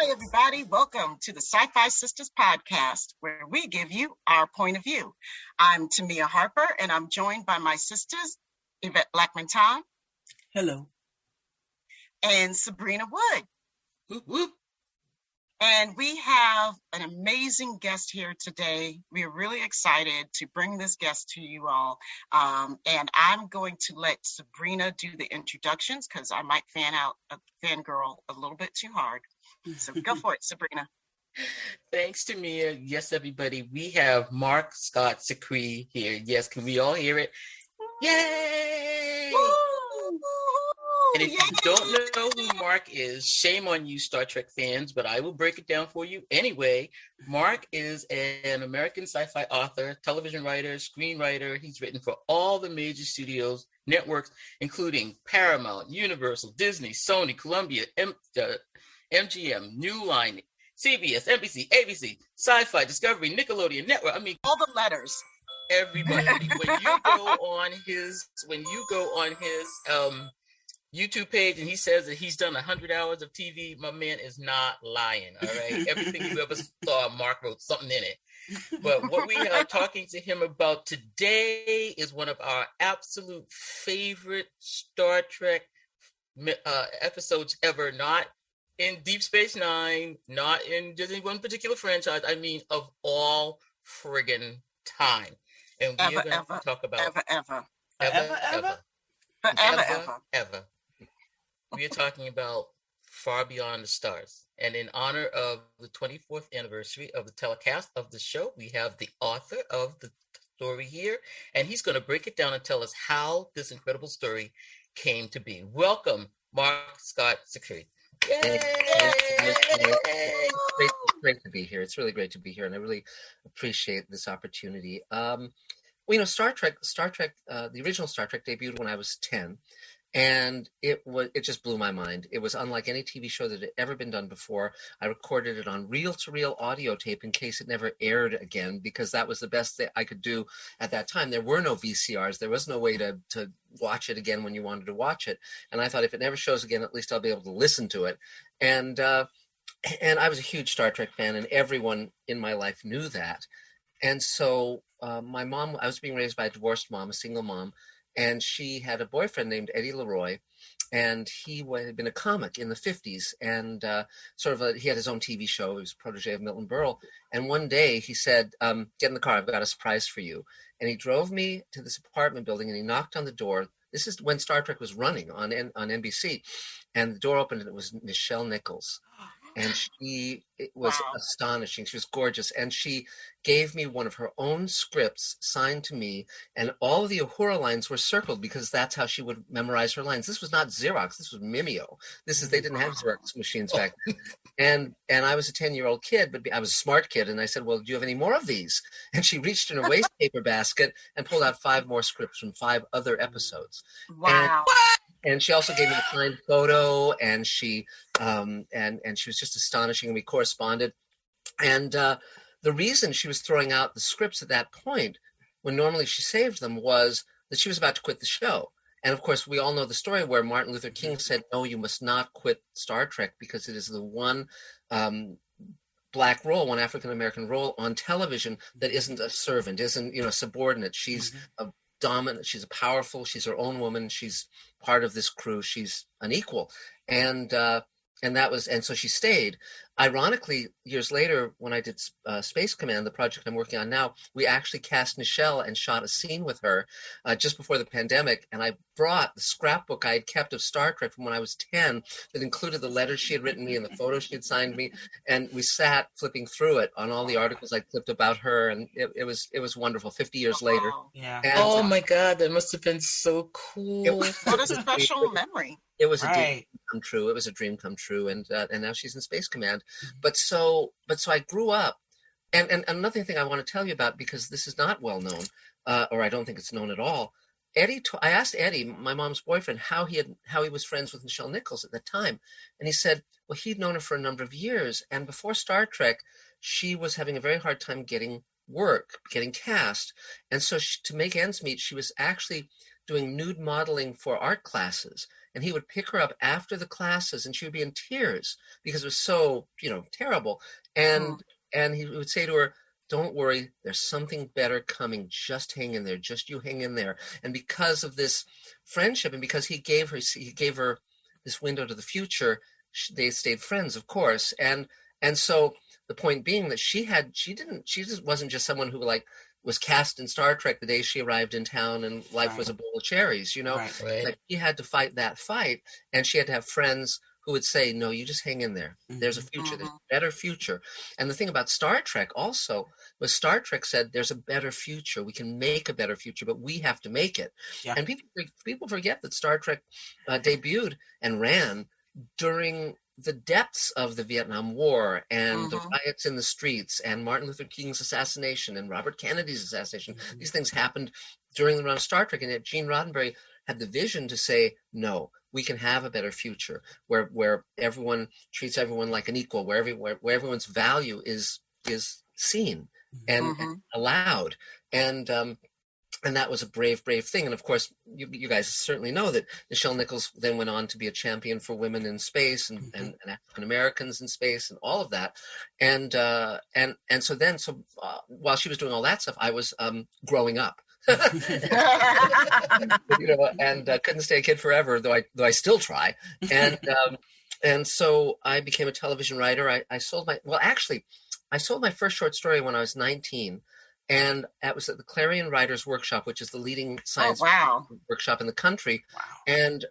everybody. Welcome to the Sci-Fi Sistas podcast, where we give you our point of view. I'm Tamia Harper, and I'm joined by my sisters, Yvette Blackman-Tom. Hello. And Sabrina Wood. Whoop, whoop. And we have an amazing guest here today. We're really excited to bring this guest to you all. And I'm going to let Sabrina do the introductions because I might fangirl a little bit too hard. So go for it, Sabrina. Thanks, Tamia. Yes, everybody. We have Marc Scott Zicree here. Yes, can we all hear it? Yay! Woo! And if you don't know who Marc is, shame on you, Star Trek fans, but I will break it down for you anyway. Marc is an American sci-fi author, television writer, screenwriter. He's written for all the major studios, networks, including Paramount, Universal, Disney, Sony, Columbia, MGM, New Line, CBS, NBC, ABC, Sci-Fi, Discovery, Nickelodeon, Network. I mean, all the letters. Everybody. When you go on his YouTube page and he says that he's done 100 hours of TV, my man is not lying. All right, everything you ever saw, Marc wrote something in it. But what we are talking to him about today is one of our absolute favorite Star Trek episodes ever. Not in Deep Space Nine, not in just any one particular franchise. I mean, of all friggin' time. And we are going to talk about ever. We are talking about Far Beyond the Stars. And in honor of the 24th anniversary of the telecast of the show, we have the author of the story here, and he's going to break it down and tell us how this incredible story came to be. Welcome, Marc Scott Zicree. Yay! It's great to be here. It's really great to be here, and I really appreciate this opportunity. Star Trek, the original Star Trek debuted when I was 10, and it just blew my mind. It was unlike any TV show that had ever been done before. I recorded it on reel-to-reel audio tape in case it never aired again, because that was the best that I could do at that time. There were no VCRs. There was no way to watch it again when you wanted to watch it. And I thought, if it never shows again, at least I'll be able to listen to it. And I was a huge Star Trek fan, and everyone in my life knew that. And so my mom, I was being raised by a divorced mom, a single mom, and she had a boyfriend named Eddie Leroy, and he had been a comic in the 50s, and he had his own TV show. He was a protege of Milton Berle. And one day he said, get in the car, I've got a surprise for you. And he drove me to this apartment building, and he knocked on the door. This is when Star Trek was running on NBC. And the door opened, and it was Nichelle Nichols. And she was astonishing. She was gorgeous. And she gave me one of her own scripts signed to me. And all of the Uhura lines were circled because that's how she would memorize her lines. This was not Xerox. This was Mimeo. They didn't have Xerox machines back then. And I was a 10-year-old kid, but I was a smart kid. And I said, well, do you have any more of these? And she reached in a waste paper basket and pulled out 5 more scripts from 5 other episodes. Wow. And she also gave me a signed photo, and she was just astonishing, and we corresponded. And the reason she was throwing out the scripts at that point, when normally she saved them, was that she was about to quit the show. And of course, we all know the story where Martin Luther King said, no, you must not quit Star Trek because it is the one black role, one African-American role on television that isn't a servant, isn't, subordinate. She's a dominant, she's powerful, she's her own woman, she's part of this crew, she's an equal. And so she stayed. Ironically, years later, when I did Space Command, the project I'm working on now, we actually cast Nichelle and shot a scene with her just before the pandemic. And I brought the scrapbook I had kept of Star Trek from when I was 10 that included the letters she had written me and the photos she had signed me. And we sat flipping through it on all the articles I clipped about her. And it was wonderful 50 years later. Yeah. And, oh my God, that must have been so cool. What a special memory. It was a dream come true. It was a dream come true. And now she's in Space Command. But so I grew up, and another thing I want to tell you about, because this is not well known, or I don't think it's known at all. I asked Eddie, my mom's boyfriend, how he was friends with Nichelle Nichols at the time, and he said, well, he'd known her for a number of years, and before Star Trek, she was having a very hard time getting work, getting cast, and so to make ends meet, she was actually doing nude modeling for art classes. And he would pick her up after the classes, and she would be in tears because it was so, terrible. And he would say to her, "Don't worry, there's something better coming. Just hang in there. Just you hang in there." And because of this friendship, and because he gave her this window to the future, they stayed friends, of course. And so the point being that she just wasn't just someone who was cast in Star Trek the day she arrived in town and life was a bowl of cherries, Right. Like she had to fight that fight, and she had to have friends who would say, "No, you just hang in there. There's a future, there's a better future." And the thing about Star Trek also was Star Trek said there's a better future. We can make a better future, but we have to make it. Yeah. And people forget that Star Trek debuted and ran during the depths of the Vietnam War and the riots in the streets and Martin Luther King's assassination and Robert Kennedy's assassination. These things happened during the run of Star Trek, and yet Gene Roddenberry had the vision to say, no, we can have a better future where everyone treats everyone like an equal, where everyone's value is seen and allowed. And that was a brave thing. And of course, you guys certainly know that Nichelle Nichols then went on to be a champion for women in space and African Americans in space and all of that. And so while she was doing all that stuff, I was growing up. And couldn't stay a kid forever, though I still try. And so I became a television writer. I sold my first short story when I was 19. And that was at the Clarion Writers Workshop, which is the leading science workshop in the country. Wow. And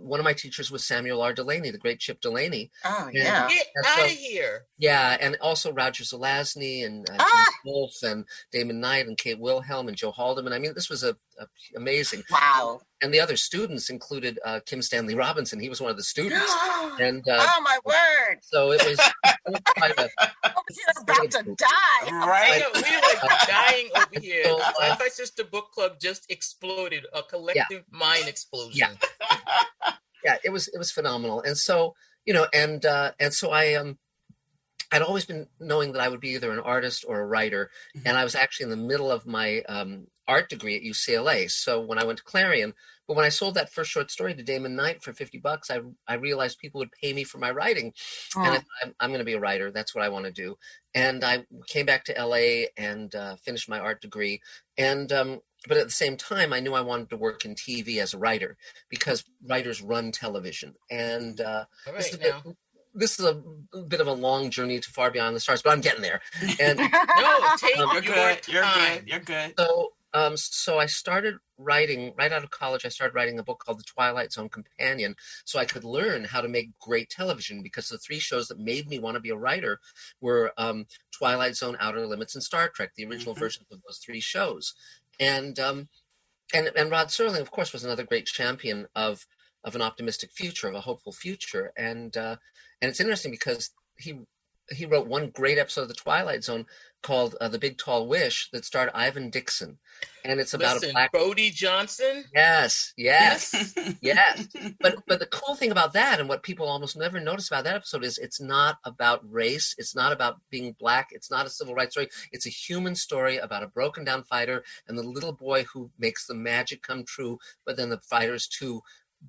one of my teachers was Samuel R. Delany, the great Chip Delany. Oh, yeah. Get out of here. Yeah, and also Roger Zelazny and Jim Wolfe and Damon Knight and Kate Wilhelm and Joe Haldeman. I mean, this was amazing. Wow. And the other students included Kim Stanley Robinson. He was one of the students. And oh, my word. So it was quite a... You're about to die. Right? We were dying over here. My Sister Book Club just exploded. A collective mind explosion. Yeah, it was phenomenal. And so, and so I'd always been knowing that I would be either an artist or a writer. And I was actually in the middle of my art degree at UCLA. So when I went to Clarion, but when I sold that first short story to Damon Knight for $50, I realized people would pay me for my writing. And I'm going to be a writer. That's what I want to do. And I came back to LA and finished my art degree. And but at the same time, I knew I wanted to work in TV as a writer because writers run television. And this is a bit of a long journey to Far Beyond the Stars, but I'm getting there. And You're good. So I started writing right out of college. I started writing a book called The Twilight Zone Companion, so I could learn how to make great television. Because the three shows that made me want to be a writer were Twilight Zone, Outer Limits, and Star Trek, the original versions of those three shows. And Rod Serling, of course, was another great champion of an optimistic future, of a hopeful future. And it's interesting because he wrote one great episode of The Twilight Zone called The Big Tall Wish that starred Ivan Dixon. And it's about a black... Bodie Johnson? Yes. But the cool thing about that, and what people almost never notice about that episode, is it's not about race. It's not about being black. It's not a civil rights story. It's a human story about a broken down fighter and the little boy who makes the magic come true, but then the fighter's too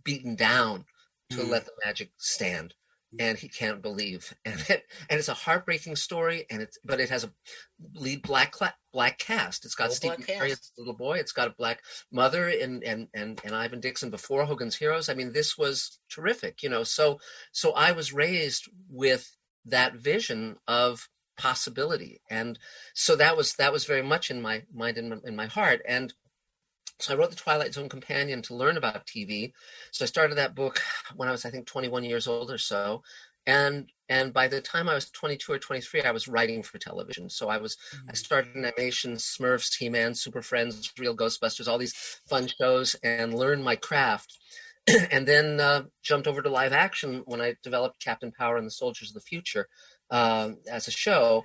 beaten down to let the magic stand. And he can't believe, and it's a heartbreaking story, but it has a lead black cast. It's got Stephen Carey as the little boy. It's got a black mother and Ivan Dixon before Hogan's Heroes. I mean, this was terrific, So I was raised with that vision of possibility, and so that was very much in my mind and in my heart. And so I wrote The Twilight Zone Companion to learn about TV. So I started that book when I was, I think, 21 years old or so. And by the time I was 22 or 23, I was writing for television. So I started in animation, Smurfs, He-Man, Super Friends, Real Ghostbusters, all these fun shows, and learned my craft. And then jumped over to live action when I developed Captain Power and the Soldiers of the Future as a show.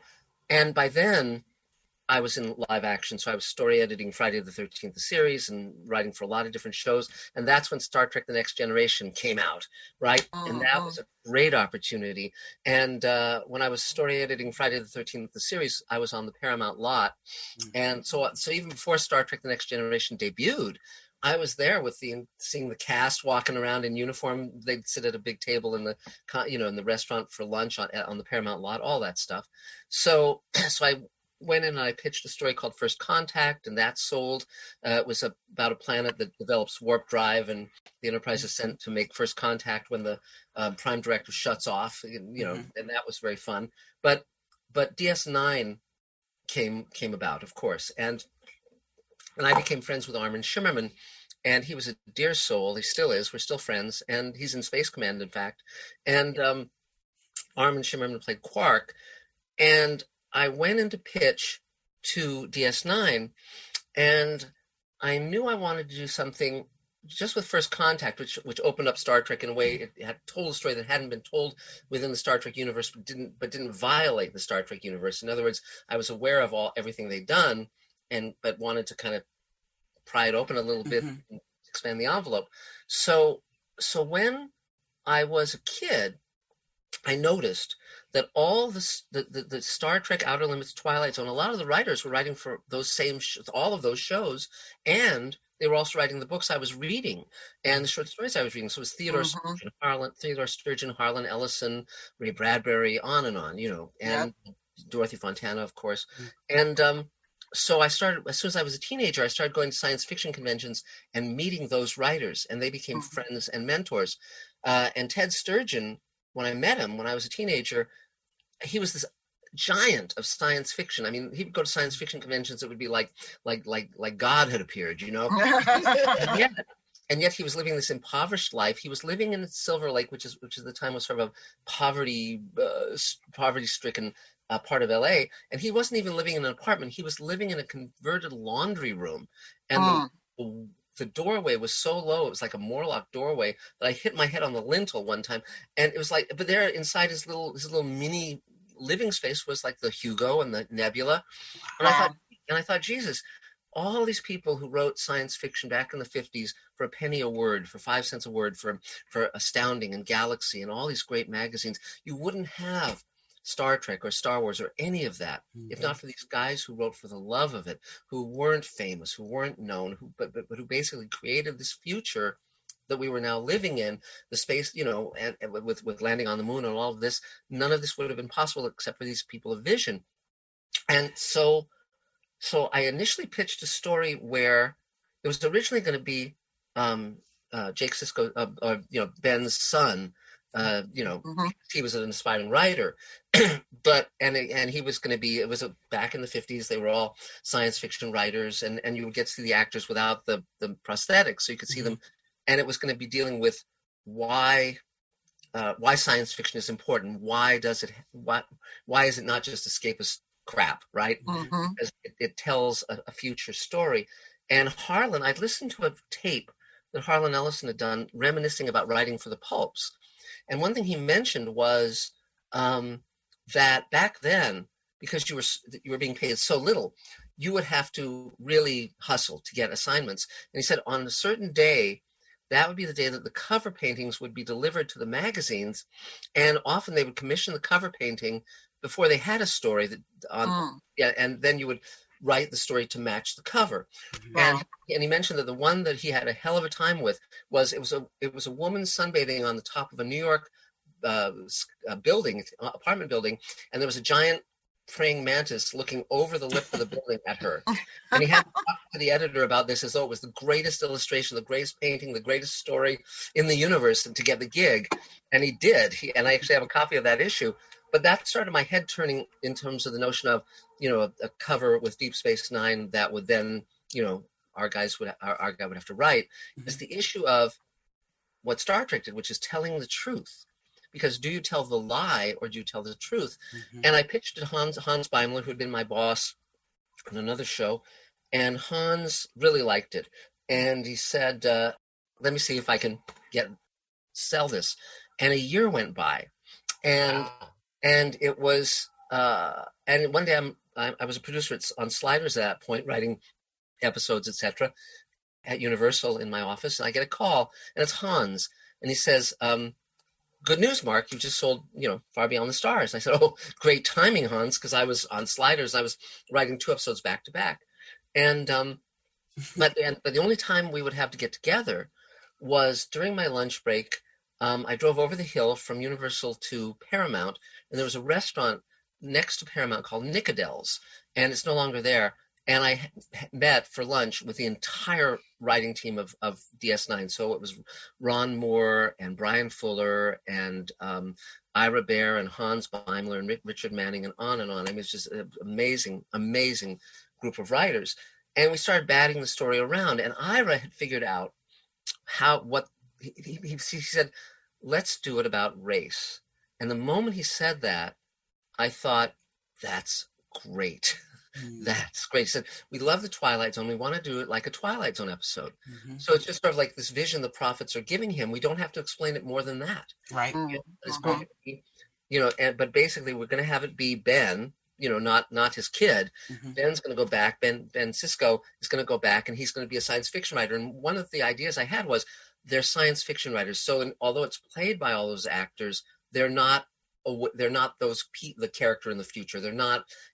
And by then, I was in live action, so I was story editing Friday the 13th, the series, and writing for a lot of different shows. And that's when Star Trek The Next Generation came out, right? And that was a great opportunity. And when I was story editing Friday the 13th, the series, I was on the Paramount lot. And so even before Star Trek The Next Generation debuted, I was there with seeing the cast walking around in uniform. They'd sit at a big table in the, in the restaurant for lunch on the Paramount lot, all that stuff. So, so I went in and I pitched a story called First Contact, and that sold. It was about a planet that develops warp drive, and the Enterprise is sent to make first contact when the prime directive shuts off. And that was very fun. But DS9 came about, of course, and I became friends with Armin Shimmerman, and he was a dear soul. He still is. We're still friends, and he's in Space Command, in fact. And Armin Shimmerman played Quark, and I went in to pitch to DS9, and I knew I wanted to do something just with First Contact, which opened up Star Trek in a way. It had told a story that hadn't been told within the Star Trek universe, but didn't violate the Star Trek universe. In other words, I was aware of everything they'd done, but wanted to kind of pry it open a little bit and expand the envelope. So when I was a kid, I noticed that all the Star Trek, Outer Limits, Twilight Zone, a lot of the writers were writing for those all of those shows, and they were also writing the books I was reading and the short stories I was reading. So it was Theodore Sturgeon, Harlan Ellison, Ray Bradbury, on, and Dorothy Fontana, of course. And so I started, as soon as I was a teenager, I started going to science fiction conventions and meeting those writers, and they became friends and mentors. And Ted Sturgeon, when I met him when I was a teenager, he was this giant of science fiction. I mean, he would go to science fiction conventions. It would be like God had appeared, and yet he was living this impoverished life. He was living in Silver Lake, which is the time was sort of a poverty-stricken part of LA, and he wasn't even living in an apartment. He was living in a converted laundry room, and the doorway was so low, it was like a Morlock doorway, that I hit my head on the lintel one time, and it was like, but there inside his little mini living space was like the Hugo and the Nebula, and I thought, Jesus, all these people who wrote science fiction back in the 50s for a penny a word, for 5 cents a word, for Astounding and Galaxy and all these great magazines, you wouldn't have Star Trek or Star Wars or any of that if not for these guys who wrote for the love of it, who weren't famous, who weren't known, but who basically created this future that we were now living in, the space, and with landing on the moon and all of this. None of this would have been possible except for these people of vision. And so I initially pitched a story where it was originally going to be Jake Sisko, Ben's son. He was an aspiring writer, but he was going to be. It was back in the 50s. They were all science fiction writers, and you would get to see the actors without the prosthetics, so you could see them. And it was going to be dealing with why science fiction is important. Why is it not just escapist crap, right? Because it tells a future story. And Harlan, I'd listened to a tape that Harlan Ellison had done, reminiscing about writing for the pulps. And one thing he mentioned was that back then, because you were being paid so little, you would have to really hustle to get assignments. And he said on a certain day, that would be the day that the cover paintings would be delivered to the magazines, and often they would commission the cover painting before they had a story and then you would write the story to match the cover. Wow. And he mentioned that the one that he had a hell of a time with was it was a woman sunbathing on the top of a New York apartment building, and there was a giant praying mantis looking over the lip of the building at her. And he had to talk to the editor about this as though it was the greatest illustration, the greatest painting, the greatest story in the universe, and to get the gig. And he did. And I actually have a copy of that issue. But that started my head turning in terms of the notion of, a cover with Deep Space Nine that would then, our guy would have to write, is the issue of what Star Trek did, which is telling the truth. Because do you tell the lie or do you tell the truth? And I pitched it to Hans Beimler, who had been my boss on another show, and Hans really liked it. And he said, let me see if I can sell this. And a year went by, and it was, and one day I was a producer on Sliders at that point, writing episodes, etc., at Universal in my office, and I get a call, and it's Hans, and he says, good news, Mark, you've just sold, Far Beyond the Stars. And I said, oh, great timing, Hans, because I was on Sliders. I was writing 2 episodes back to back. And But the only time we would have to get together was during my lunch break. I drove over the hill from Universal to Paramount, and there was a restaurant next to Paramount called Nickadel's, and it's no longer there. And I met for lunch with the entire writing team of DS9. So it was Ron Moore and Brian Fuller and Ira Bear and Hans Beimler and Richard Manning and on and on. I mean, it's just an amazing, amazing group of writers. And we started batting the story around. And Ira had figured out he said, let's do it about race. And the moment he said that, I thought, that's great. That's great. He said, we love the Twilight Zone. We want to do it like a Twilight Zone episode. So it's just sort of like this vision the prophets are giving him. We don't have to explain it more than that. Right. It's going to be, but basically we're going to have it be Ben, not his kid. Ben's going to go back. Ben Sisko is going to go back, and he's going to be a science fiction writer. And one of the ideas I had was they're science fiction writers. So although it's played by all those actors, they're not the character in the future.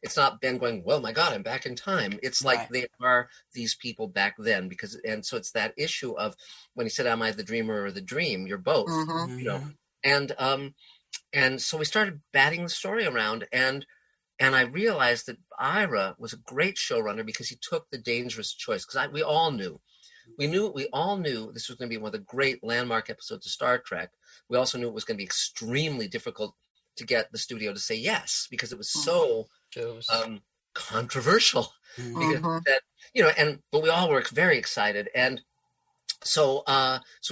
It's not Ben going, well, my God, I'm back in time. It's like they are these people back then, and so it's that issue of when he said, am I the dreamer or the dream? You're both, and so we started batting the story around, and I realized that Ira was a great showrunner because he took the dangerous choice, because we all knew this was going to be one of the great landmark episodes of Star Trek. We also knew it was going to be extremely difficult to get the studio to say yes, because it was so controversial. Because but we all were very excited, and so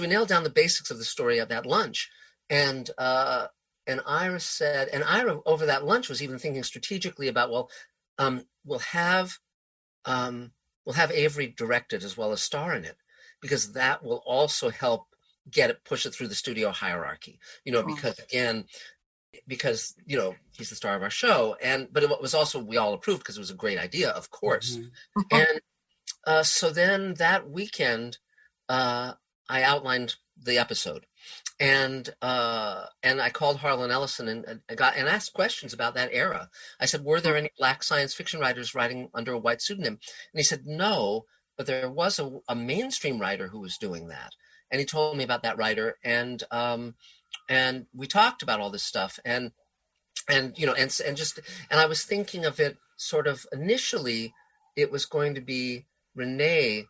we nailed down the basics of the story at that lunch, and Ira said, and Ira over that lunch was even thinking strategically about, we'll have Avery direct it as well as star in it, because that will also help push it through the studio hierarchy, because he's the star of our show, but it was also, we all approved because it was a great idea, of course. And so then that weekend I outlined the episode, and I called Harlan Ellison and asked questions about that era. I said, were there any Black science fiction writers writing under a white pseudonym? And he said, no, but there was a mainstream writer who was doing that. And he told me about that writer, and we talked about all this stuff, and I was thinking of it sort of initially, it was going to be it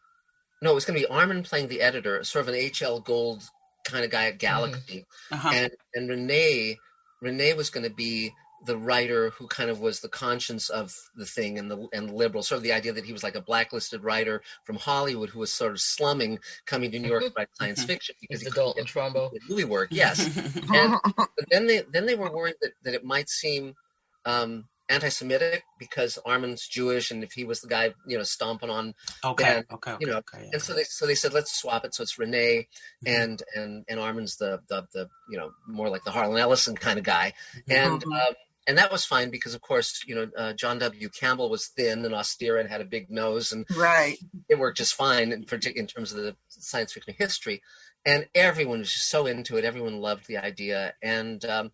was going to be Armin playing the editor, sort of an H.L. Gold kind of guy at Galaxy, and Renee was going to be the writer who kind of was the conscience of the thing, and the liberal, sort of the idea that he was like a blacklisted writer from Hollywood who was sort of slumming, coming to New York to write science fiction because he couldn't get Trumbo movie work. Yes, but then they were worried that it might seem anti-Semitic because Armin's Jewish, and if he was the guy, stomping on Ben, and so they said, let's swap it, so it's Renee, and Armin's the more like the Harlan Ellison kind of guy, and that was fine because, of course, John W. Campbell was thin and austere and had a big nose, and it worked just fine in terms of the science fiction history. And everyone was just so into it. Everyone loved the idea, and it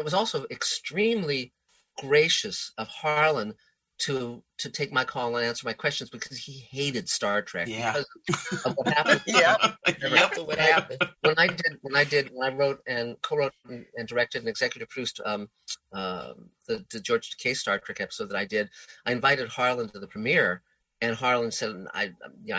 was also extremely gracious of Harlan to take my call and answer my questions, because he hated Star Trek because of what happened. What happened. When I wrote and co-wrote and directed and executive produced the George Takei Star Trek episode that I did, I invited Harlan to the premiere. And Harlan said, I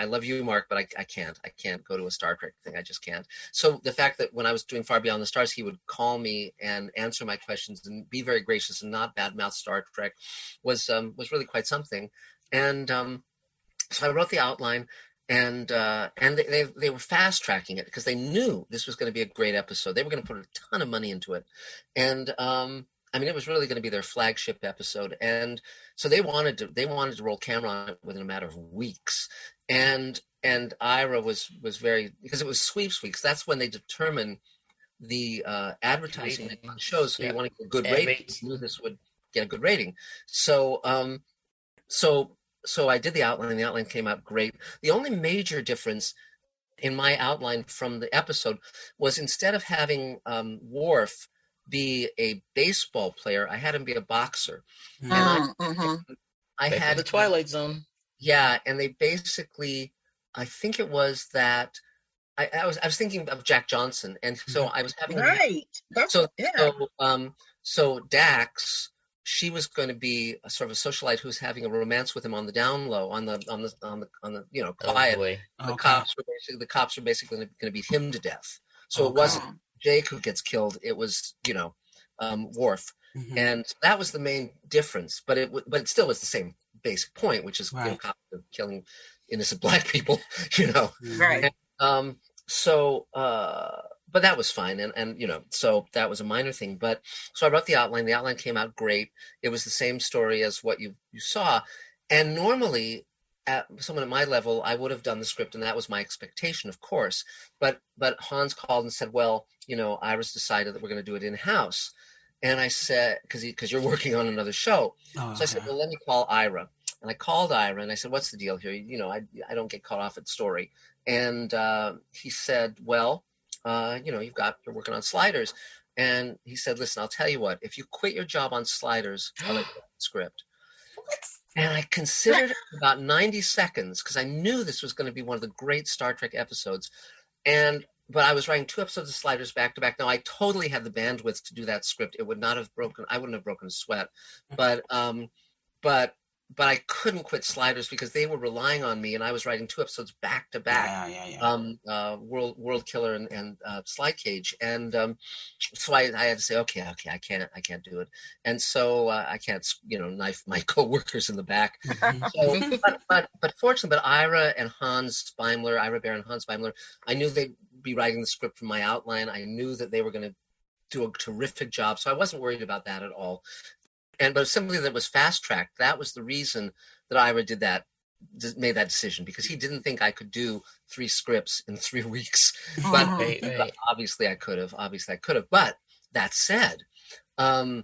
love you, Mark, but I can't go to a Star Trek thing. I just can't. So the fact that when I was doing Far Beyond the Stars, he would call me and answer my questions and be very gracious and not badmouth Star Trek was really quite something. And so I wrote the outline, and they were fast tracking it because they knew this was going to be a great episode. They were going to put a ton of money into it. And it was really going to be their flagship episode, and so they wanted to roll camera on it within a matter of weeks. And Ira was very, because it was sweeps weeks. That's when they determine the advertising on shows. So you want to get a good rating. You knew this would get a good rating. So I did the outline. The outline came out great. The only major difference in my outline from the episode was, instead of having Worf be a baseball player, I had him be a boxer. And I Back had to the Twilight Zone. Yeah, and they basically, I think it was that I was thinking of Jack Johnson, and so I was having Right. That's so yeah. so Dax, she was going to be a sort of a socialite who's having a romance with him on the down low, on the quiet. Oh boy. The cops were basically going to beat him to death. So it wasn't Jake who gets killed; it was Worf, and that was the main difference. But it still was the same basic point, which is cops are killing innocent black people, Right. And, but that was fine, and so that was a minor thing. But so I wrote the outline. The outline came out great. It was the same story as what you saw, and normally, at someone at my level, I would have done the script, and that was my expectation, of course. But Hans called and said, "Well, Iris decided that we're going to do it in house," and I said, "Because you're working on another show," so I said, "Well, let me call Ira." And I called Ira and I said, "What's the deal here? I don't get caught off at story." And he said, "Well, you're working on Sliders." And he said, "Listen, I'll tell you what, if you quit your job on Sliders, I'll let you write the script." And I considered it about 90 seconds because I knew this was going to be one of the great Star Trek episodes. But I was writing 2 episodes of Sliders back to back. Now I totally had the bandwidth to do that script. It would not have broken. I wouldn't have broken a sweat. But I couldn't quit Sliders because they were relying on me, and I was writing 2 episodes back to back. World Killer and Slide Cage, and so I had to say, okay, I can't do it, and so I can't, knife my coworkers in the back. So, but fortunately, Ira and Hans Beimler, Ira Bear and Hans Beimler, I knew they'd be writing the script from my outline. I knew that they were going to do a terrific job, so I wasn't worried about that at all. But simply that it was fast tracked. That was the reason that Ira made that decision, because he didn't think I could do 3 scripts in 3 weeks. But obviously I could have. But that said, I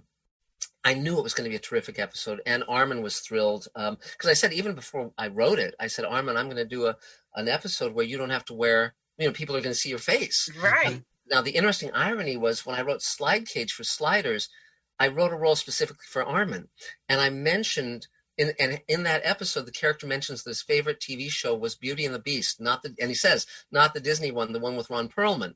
knew it was going to be a terrific episode, and Armin was thrilled because I said, even before I wrote it, I said, "Armin, I'm going to do an episode where you don't have to wear. People are going to see your face." Right. Now the interesting irony was when I wrote Slide Cage for Sliders, I wrote a role specifically for Armin, and I mentioned in that episode, the character mentions that his favorite TV show was Beauty and the Beast, and he says, not the Disney one, the one with Ron Perlman.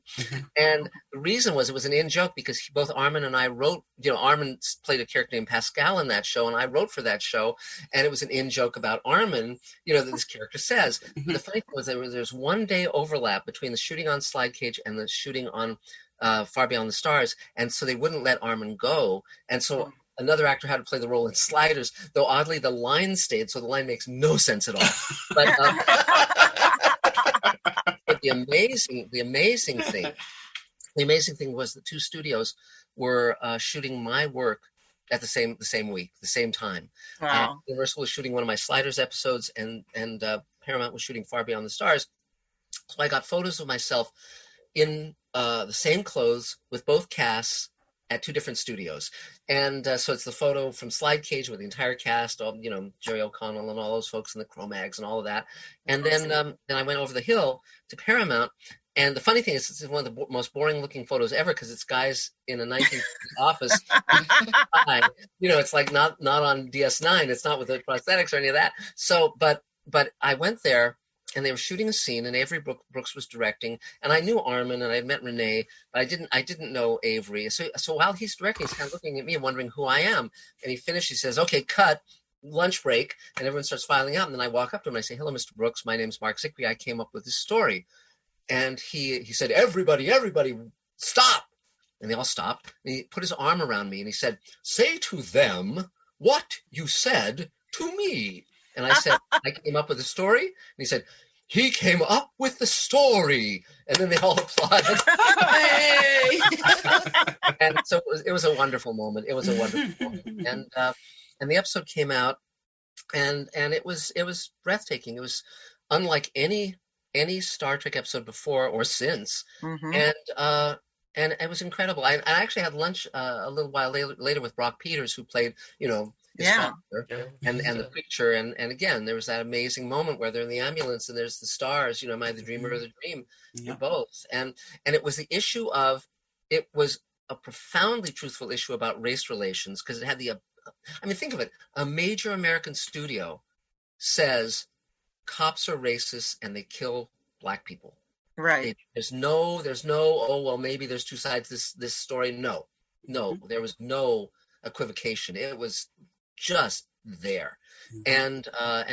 And the reason was, it was an in-joke because both Armin and I wrote, Armin played a character named Pascal in that show, and I wrote for that show, and it was an in-joke about Armin, that this character says. But the funny thing was there's 1 day overlap between the shooting on Slide Cage and the shooting on Far Beyond the Stars, and so they wouldn't let Armin go, and so another actor had to play the role in Sliders, though oddly the line stayed, so the line makes no sense at all. But, but the amazing thing was the 2 studios were shooting my work at the same week, the same time. Wow. Universal was shooting one of my Sliders episodes, and Paramount was shooting Far Beyond the Stars. So I got photos of myself in the same clothes with both casts at 2 different studios. And so it's the photo from Slide Cage with the entire cast, all, Jerry O'Connell and all those folks in the Cro-Mags and all of that. And then I went over the hill to Paramount. And the funny thing is, it's one of the most boring looking photos ever, because it's guys in a 1950s office. It's like not on DS9. It's not with the prosthetics or any of that. So, but I went there, and they were shooting a scene, and Avery Brooks was directing, and I knew Armin, and I had met Renee, but I didn't know Avery. So while he's directing, he's kind of looking at me and wondering who I am. And he finished. He says, "Okay, cut, lunch break," and everyone starts filing out. And then I walk up to him and I say, "Hello, Mr. Brooks. My name's Marc Zicree. I came up with this story." And he said, "Everybody, stop!" And they all stopped. And he put his arm around me and he said, "Say to them what you said to me." And I said, "I came up with a story." And he said, "He came up with the story." And then they all applauded. And so it was a wonderful moment. And the episode came out, and it was breathtaking. It was unlike any Star Trek episode before or since. And it was incredible. I actually had lunch a little while later with Brock Peters, who played, his father, and the picture. And again, there was that amazing moment where they're in the ambulance and there's the stars, am I the dreamer or the dream? You're both. And it was the issue of, it was a profoundly truthful issue about race relations, because it had the I mean, think of it. A major American studio says cops are racist and they kill Black people. Right. There's no, oh, well, maybe there's two sides to this story. No, there was no equivocation. It was just there. And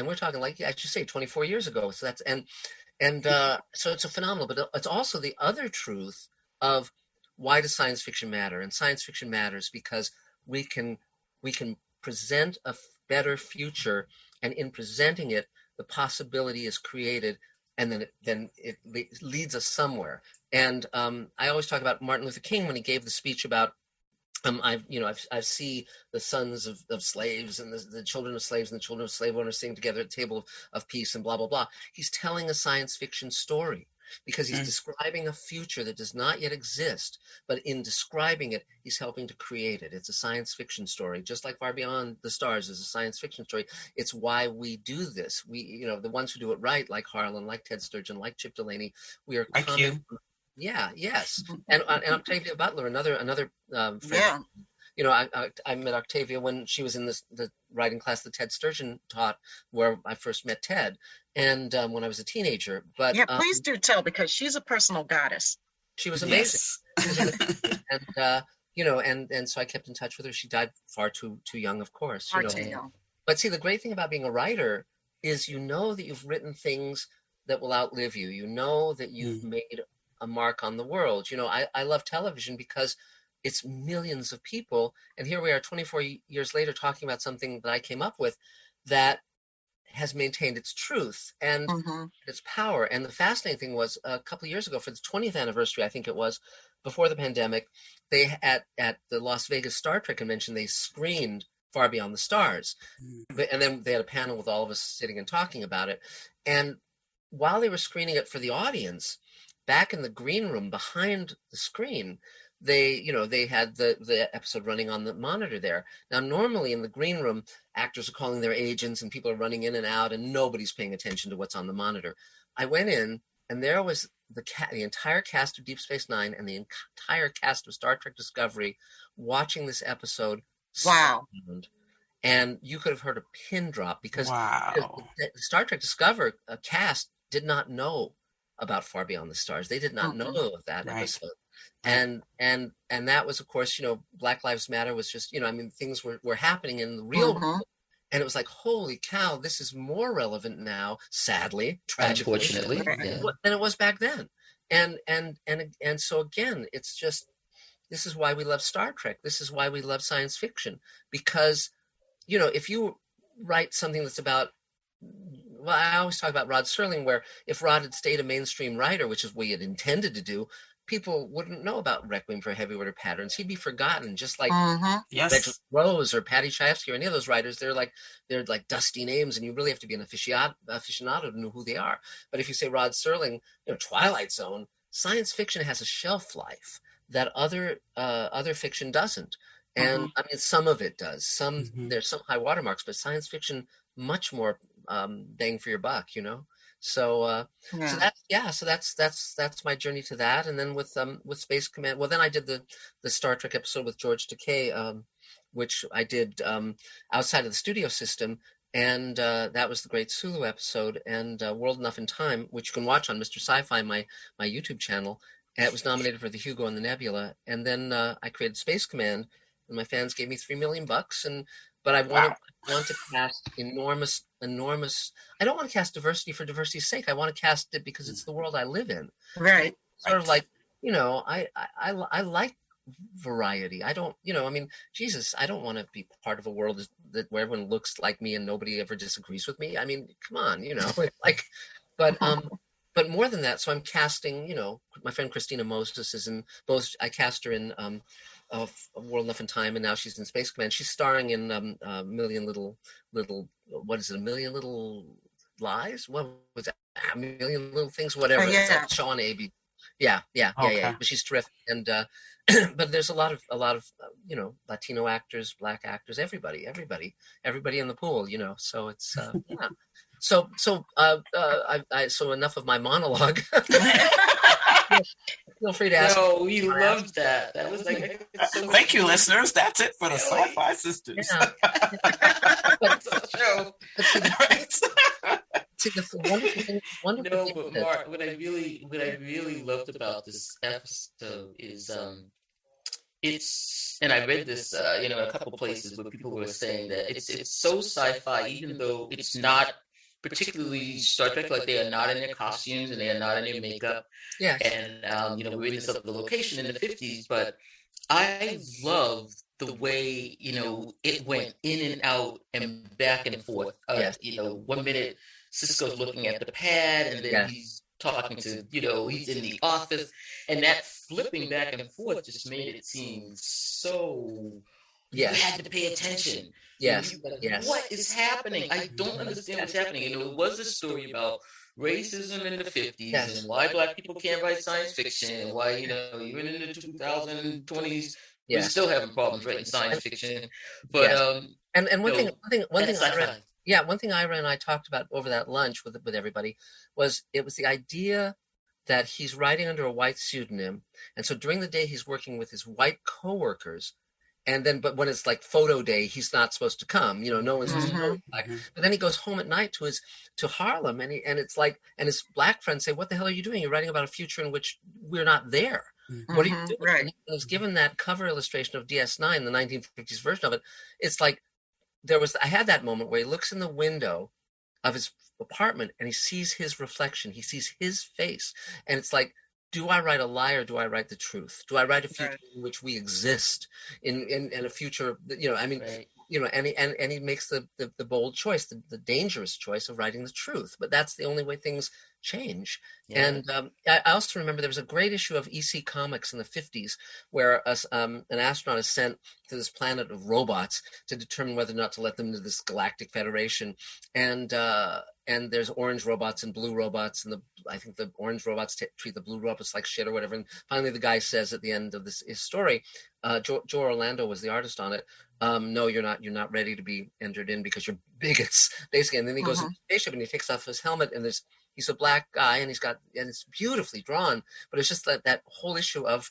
we're talking, like I should say, 24 years ago. So that's, so it's a phenomenal, but it's also the other truth of why does science fiction matter? And science fiction matters because we can present a better future, and in presenting it, the possibility is created, and then it leads us somewhere. And I always talk about Martin Luther King when he gave the speech about I see the sons of slaves and the children of slaves and the children of slave owners sitting together at the table of peace and blah blah blah. He's telling a science fiction story because he's describing a future that does not yet exist, but in describing it, he's helping to create it. It's a science fiction story, just like Far Beyond the Stars is a science fiction story. It's why we do this. We, the ones who do it right, like Harlan, like Ted Sturgeon, like Chip Delaney, we are coming. Yeah, yes. And Octavia Butler, another friend. Yeah. I met Octavia when she was in the writing class that Ted Sturgeon taught, where I first met Ted, and when I was a teenager. But yeah, please do tell, because she's a personal goddess. She was amazing. Yes. And so I kept in touch with her. She died far too young, of course. Far too young. But see, the great thing about being a writer is that you've written things that will outlive you. You know that you've made a mark on the world. I love television because it's millions of people, and here we are 24 years later talking about something that I came up with that has maintained its truth and its power. And the fascinating thing was, a couple of years ago, for the 20th anniversary, I think it was, before the pandemic, they at the Las Vegas Star Trek convention, they screened Far Beyond the Stars, and then they had a panel with all of us sitting and talking about it. And while they were screening it for the audience, back in the green room behind the screen, they had the episode running on the monitor there. Now, normally in the green room, actors are calling their agents and people are running in and out and nobody's paying attention to what's on the monitor. I went in and there was the entire cast of Deep Space Nine and the entire cast of Star Trek Discovery watching this episode. Wow. And you could have heard a pin drop because the Star Trek Discovery cast did not know about Far Beyond the Stars. They did not know of that episode. And that was, of course, Black Lives Matter was just, things were happening in the real world. And it was like, holy cow, this is more relevant now, sadly, tragically, unfortunately, than it was back then. And so again, it's just, this is why we love Star Trek. This is why we love science fiction, because, if you write something that's about, well, I always talk about Rod Serling, where if Rod had stayed a mainstream writer, which is what he had intended to do, people wouldn't know about Requiem for Heavy Order Patterns. He'd be forgotten, just like Reginald Rose or Patty Chayefsky or any of those writers. They're like dusty names, and you really have to be an aficionado to know who they are. But if you say Rod Serling, Twilight Zone, science fiction has a shelf life that other fiction doesn't. And I mean, some of it does. There's some high watermarks, but science fiction much more bang for your buck, So that's my journey to that. And then with Space Command, well, then I did the Star Trek episode with George Takei, which I did outside of the studio system, and that was the Great Sulu episode, and World Enough in Time, which you can watch on Mr. Sci-Fi, my YouTube channel. And it was nominated for the Hugo and the Nebula, and then I created Space Command, and my fans gave me $3 million, but I want to cast enormous. I don't want to cast diversity for diversity's sake. I want to cast it because it's the world I live in. Right. It's sort of like, I like variety. I don't, Jesus, I don't want to be part of a world where everyone looks like me and nobody ever disagrees with me. I mean, come on, but more than that. So I'm casting, my friend Christina Moses is in both. I cast her in of World Enough in Time, and now she's in Space Command. She's starring in a Million Little what is it? A Million Little Lies? What was that? A Million Little Things? Whatever. It's that show on AB. Yeah. But she's terrific, and but there's a lot of Latino actors, Black actors, everybody in the pool. So it's yeah. So enough of my monologue. feel free to ask. No, we loved that. That was like so thank you, listeners. That's it for the Sci-Fi Sisters. Yeah. But see, the wonderful thing but Mark, what I really loved about this episode is it's, and I read this in a couple places where people were saying that it's so sci-fi, even though it's not particularly Star Trek, like they are not in their costumes and they are not in their makeup. Yeah. And we're in this other location in the 50s, but I love the way it went in and out and back and forth. Yes. 1 minute Cisco's looking at the pad, and then he's talking to he's in the office, and that flipping back and forth just made it seem so. You had to pay attention. Yes. What is happening? I don't understand what's happening. It was a story about racism in the 50s and why Black people can't write science fiction, and why even in the 2020s we're still having problems writing science fiction. But and one thing I read. Yeah, one thing Ira and I talked about over that lunch with everybody was the idea that he's writing under a white pseudonym, and so during the day he's working with his white coworkers, but when it's like photo day, he's not supposed to come. No one's supposed to know black. But then he goes home at night to Harlem, and his black friends say, "What the hell are you doing? You're writing about a future in which we're not there. What are you doing?" Right. And he was given that cover illustration of DS9, the 1950s version of it. It's like. I had that moment where he looks in the window of his apartment and he sees his reflection. He sees his face. And it's like, do I write a lie or do I write the truth? Do I write a future in which we exist in a future, and he makes the bold choice, the dangerous choice of writing the truth. But that's the only way things change. Yeah. And I also remember there was a great issue of EC Comics in the 50s where an astronaut is sent to this planet of robots to determine whether or not to let them into this galactic federation. And there's orange robots and blue robots, and I think the orange robots treat the blue robots like shit or whatever. And finally, the guy says at the end of his story, Joe Orlando was the artist on it. No, you're not ready to be entered in because you're bigots, basically. And then he goes to the spaceship and he takes off his helmet, and he's a black guy, and it's beautifully drawn, but it's just that whole issue of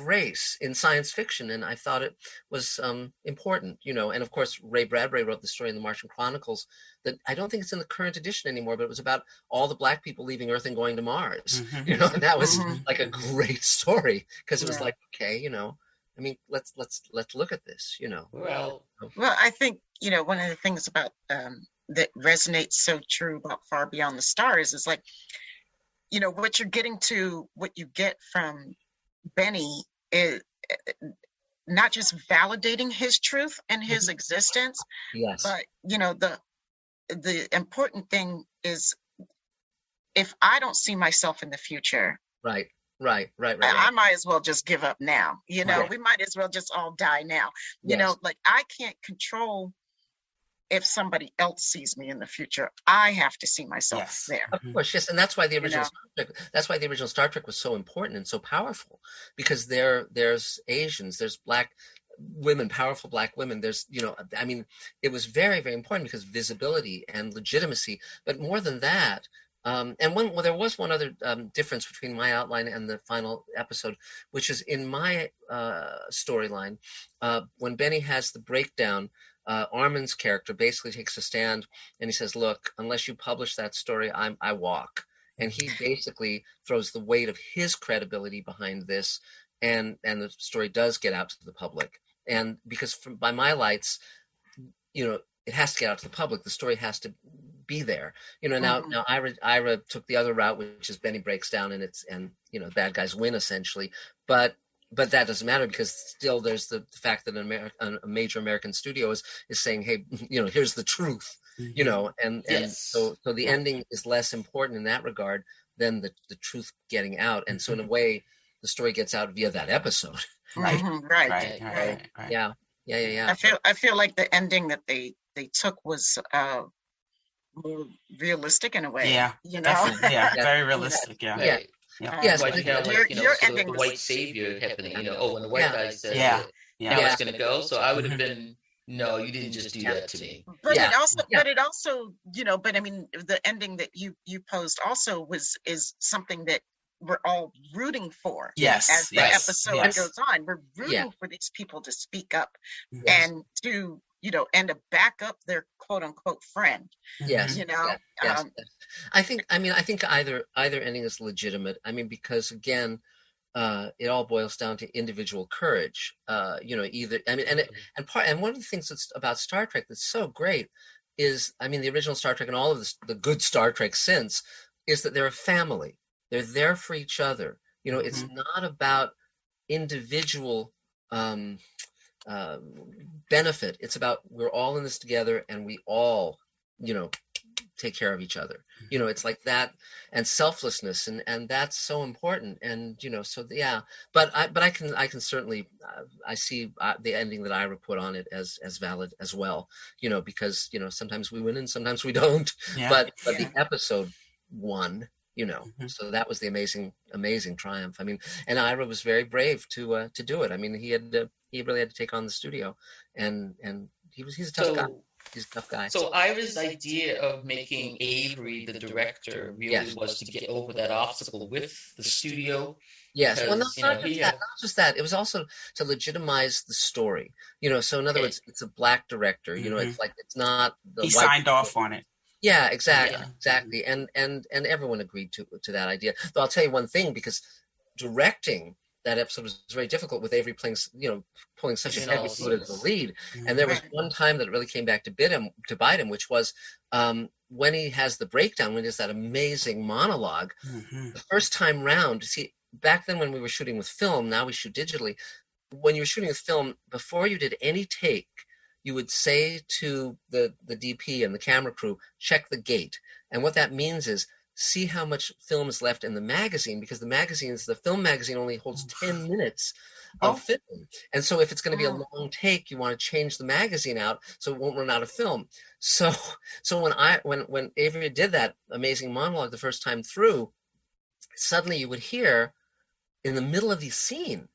race in science fiction, and I thought it was important, and of course Ray Bradbury wrote the story in the Martian Chronicles that I don't think it's in the current edition anymore, but it was about all the black people leaving Earth and going to Mars, and that was like a great story because it was like, okay, I mean, let's look at this, Well, I think one of the things about that resonates so true about Far Beyond the Stars is like, what you're getting to, what you get from Benny is not just validating his truth and his existence, but the important thing is if I don't see myself in the future, right. I might as well just give up now. We might as well just all die now. Like I can't control if somebody else sees me in the future. I have to see myself there. Of course, yes, and that's why the original Star Trek was so important and so powerful, because there's Asians, there's black women, powerful black women. There's I mean, it was very, very important because visibility and legitimacy. But more than that. There was one other difference between my outline and the final episode, which is in my storyline, when Benny has the breakdown, Armin's character basically takes a stand and he says, look, unless you publish that story, I walk. And he basically throws the weight of his credibility behind this, and the story does get out to the public. And because by my lights, it has to get out to the public. The story has to be there. Now Ira took the other route, which is Benny breaks down and bad guys win essentially. But that doesn't matter because still there's the fact that a major American studio is saying, hey, here's the truth, and so the ending is less important in that regard than the truth getting out. And so in a way, the story gets out via that episode. Right. Yeah. I feel like the ending that they took was more realistic in a way. Yeah. Very realistic. Yeah. Yes, like you have the white savior happening. When the white guy says, now it's going to go. So I would have been, no, you didn't just do that to me. But it also, but I mean, the ending that you posed also is something that we're all rooting for. Yes. As the episode goes on, we're rooting for these people to speak up and to, and to back up their quote unquote friend. Yes. Yes. I think either ending is legitimate. I mean, because again, it all boils down to individual courage. Either, I mean, and one of the things that's about Star Trek that's so great is, I mean, the original Star Trek and all of the good Star Trek since, is that they're a family. They're there for each other. It's not about individual benefit. It's about, we're all in this together and we all, take care of each other. It's like that, and selflessness, and that's so important. And but I can certainly I see the ending that Ira put on it as valid as well. Because sometimes we win and sometimes we don't. But the episode won. So that was the amazing triumph. I mean, and Ira was very brave to do it. I mean, he really had to take on the studio, and he's a tough guy. He's a tough guy. So Ira's idea of making Avery the director really was to get over that obstacle with the studio. Yes, well, not just that. It was also to legitimize the story. So in other words, it's a black director. It's like, it's not the he signed off on it. Yeah, exactly. And everyone agreed to that idea. Though I'll tell you one thing, because directing that episode was very difficult with Avery pulling such a heavy load as the lead. And there was one time that it really came back to bite him, which was when he has the breakdown, when he has that amazing monologue. The first time round, see, back then when we were shooting with film, now we shoot digitally. When you were shooting with film, before you did any take, you would say to the DP and the camera crew, check the gate. And what that means is, see how much film is left in the magazine, because the film magazine only holds 10 minutes of film. And so if it's going to be a long take, you want to change the magazine out so it won't run out of film. So when Avery did that amazing monologue the first time through, suddenly you would hear in the middle of the scene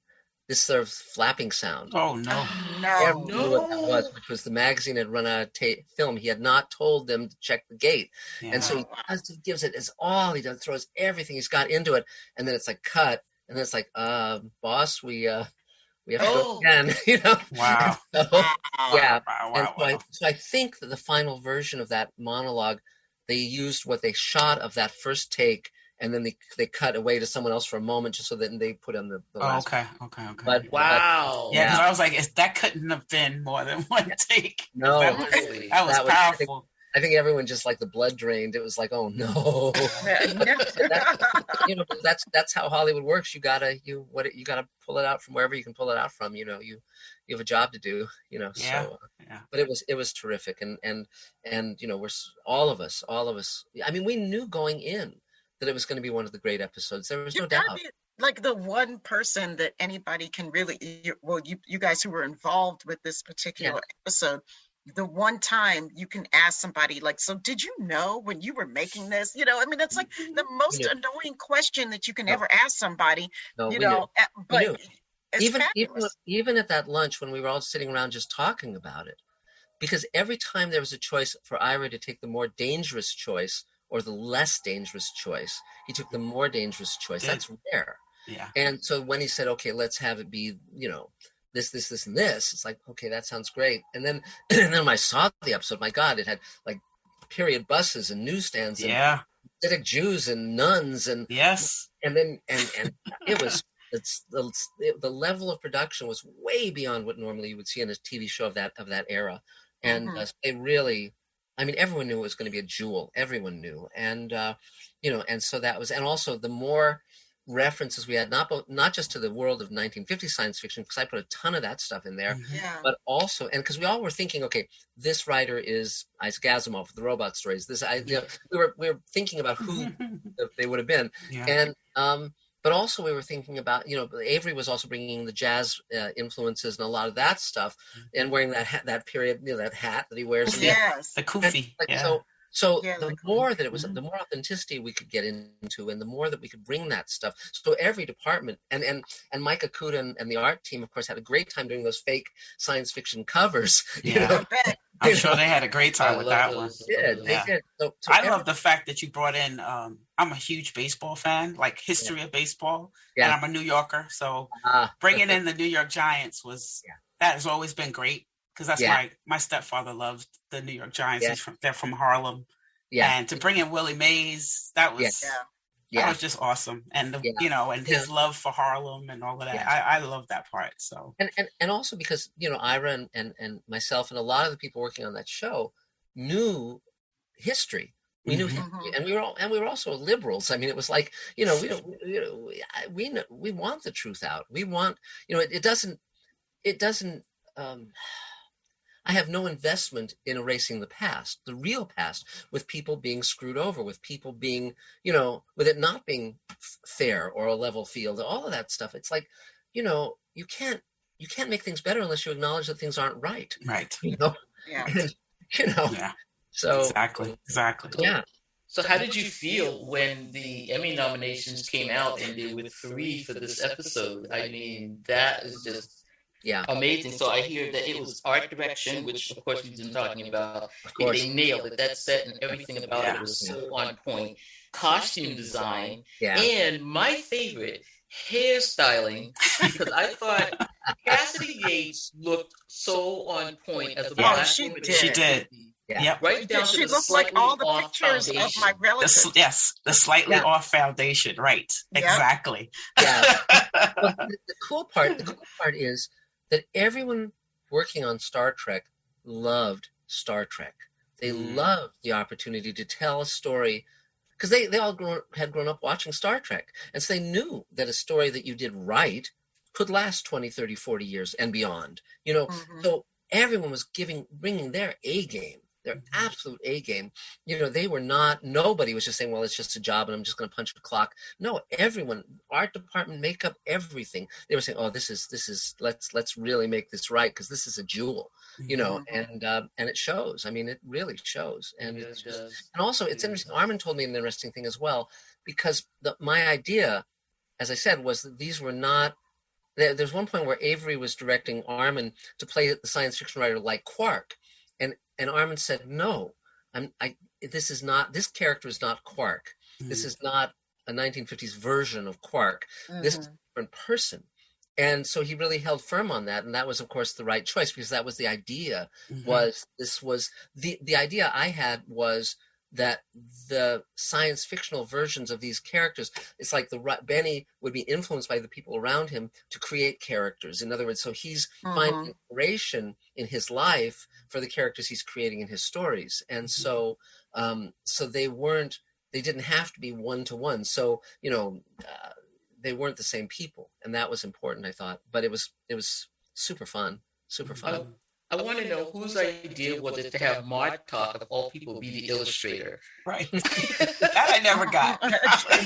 this sort of flapping sound. Oh, no. Everyone knew what that was, which was the magazine had run out of film. He had not told them to check the gate. Yeah. And so he gives it his all. He throws everything he's got into it. And then it's like, cut. And then it's like, boss, we have to go again. Wow. So, yeah. Wow. So I think that the final version of that monologue, they used what they shot of that first take, and then they cut away to someone else for a moment, just so that they put on the last. Okay. But wow. Yeah, because I was like, that couldn't have been more than one take. No, that was powerful. I think everyone just, like, the blood drained. It was like, oh no. That's how Hollywood works. You gotta pull it out from wherever you can pull it out from. You have a job to do. So. But it was terrific, and we're all of us. I mean, we knew going in that it was going to be one of the great episodes. There was no doubt. Like the one person that anybody can really, you guys who were involved with this particular episode, the one time you can ask somebody, like, so did you know when you were making this? I mean, it's like the most annoying question that you can ever ask somebody. But even at that lunch when we were all sitting around just talking about it, because every time there was a choice for Ira to take the more dangerous choice or the less dangerous choice, he took the more dangerous choice. That's rare. Yeah. And so when he said, okay, let's have it be, this, and this, it's like, okay, that sounds great. And then when I saw the episode, my God, it had like period buses and newsstands and Hasidic Jews and nuns and and then it was the level of production was way beyond what normally you would see in a TV show of that era. And they really, I mean, everyone knew it was going to be a jewel. Everyone knew. And, and so that was, and also the more references we had, not just to the world of 1950 science fiction, because I put a ton of that stuff in there, but also, and because we all were thinking, okay, this writer is Isaac Asimov, the robot stories. We were thinking about who they would have been. And, but also we were thinking about, Avery was also bringing the jazz influences and a lot of that stuff, and wearing that period, that hat that he wears. The kufi. So the more that it was, the more authenticity we could get into, and the more that we could bring that stuff. So every department, and Mike Akuda and the art team, of course, had a great time doing those fake science fiction covers. I'm sure they had a great time with that one. They did. So I love the fact that you brought in. I'm a huge baseball fan, like history of baseball, and I'm a New Yorker. So bringing in the New York Giants that has always been great because that's my stepfather loved the New York Giants. They're from Harlem, and to bring in Willie Mays, that was that was just awesome. And and his love for Harlem and all of that. I love that part. So and also because Ira and myself and a lot of the people working on that show knew history. We knew history, and we were also liberals. I mean, it was like we want the truth out. We want it doesn't. I have no investment in erasing the past, the real past, with people being screwed over, with people being, with it not being fair or a level field, all of that stuff. It's like, you can't make things better unless you acknowledge that things aren't right. Right. Yeah. And, So exactly. Yeah. So how did you feel when the Emmy nominations came out and there were 3 for this episode? I mean, that is just amazing. So I hear that it was art direction, which of course we've been talking about. They nailed it. That set and everything about it was so on point. Costume design, and my favorite, hairstyling, because I thought Cassidy Yates looked so on point as a black woman. She did. Yep. Right down to she the looks like all the pictures foundation. of my relatives. The slightly off foundation. Right. Yep. Exactly. Yeah. Well, the cool part is that everyone working on Star Trek loved Star Trek. They loved the opportunity to tell a story because they all had grown up watching Star Trek. And so they knew that a story that you did right could last 20, 30, 40 years and beyond. So everyone was bringing their A game. Their absolute A game. They were not, nobody was just saying, well, it's just a job and I'm just going to punch the clock. No, everyone, art department, makeup, everything. They were saying, oh, this is, let's really make this right because this is a jewel, and it shows. I mean, it really shows. And it's just, and also it's interesting. Armin told me an interesting thing as well, because my idea, as I said, was that these were not, there's one point where Avery was directing Armin to play the science fiction writer like Quark. And Armin said, no, this character is not Quark. This is not a 1950s version of Quark. This is a different person. And so he really held firm on that. And that was, of course, the right choice because that was the idea the idea I had was that the science fictional versions of these characters, it's like Benny would be influenced by the people around him to create characters. In other words, so he's finding inspiration in his life for the characters he's creating in his stories. And so they didn't have to be one-to-one. So, they weren't the same people. And that was important, I thought. But it was super fun. Super fun. I want to know whose idea was it to have Mark Talk, of all people, be the illustrator? Right. That I never got.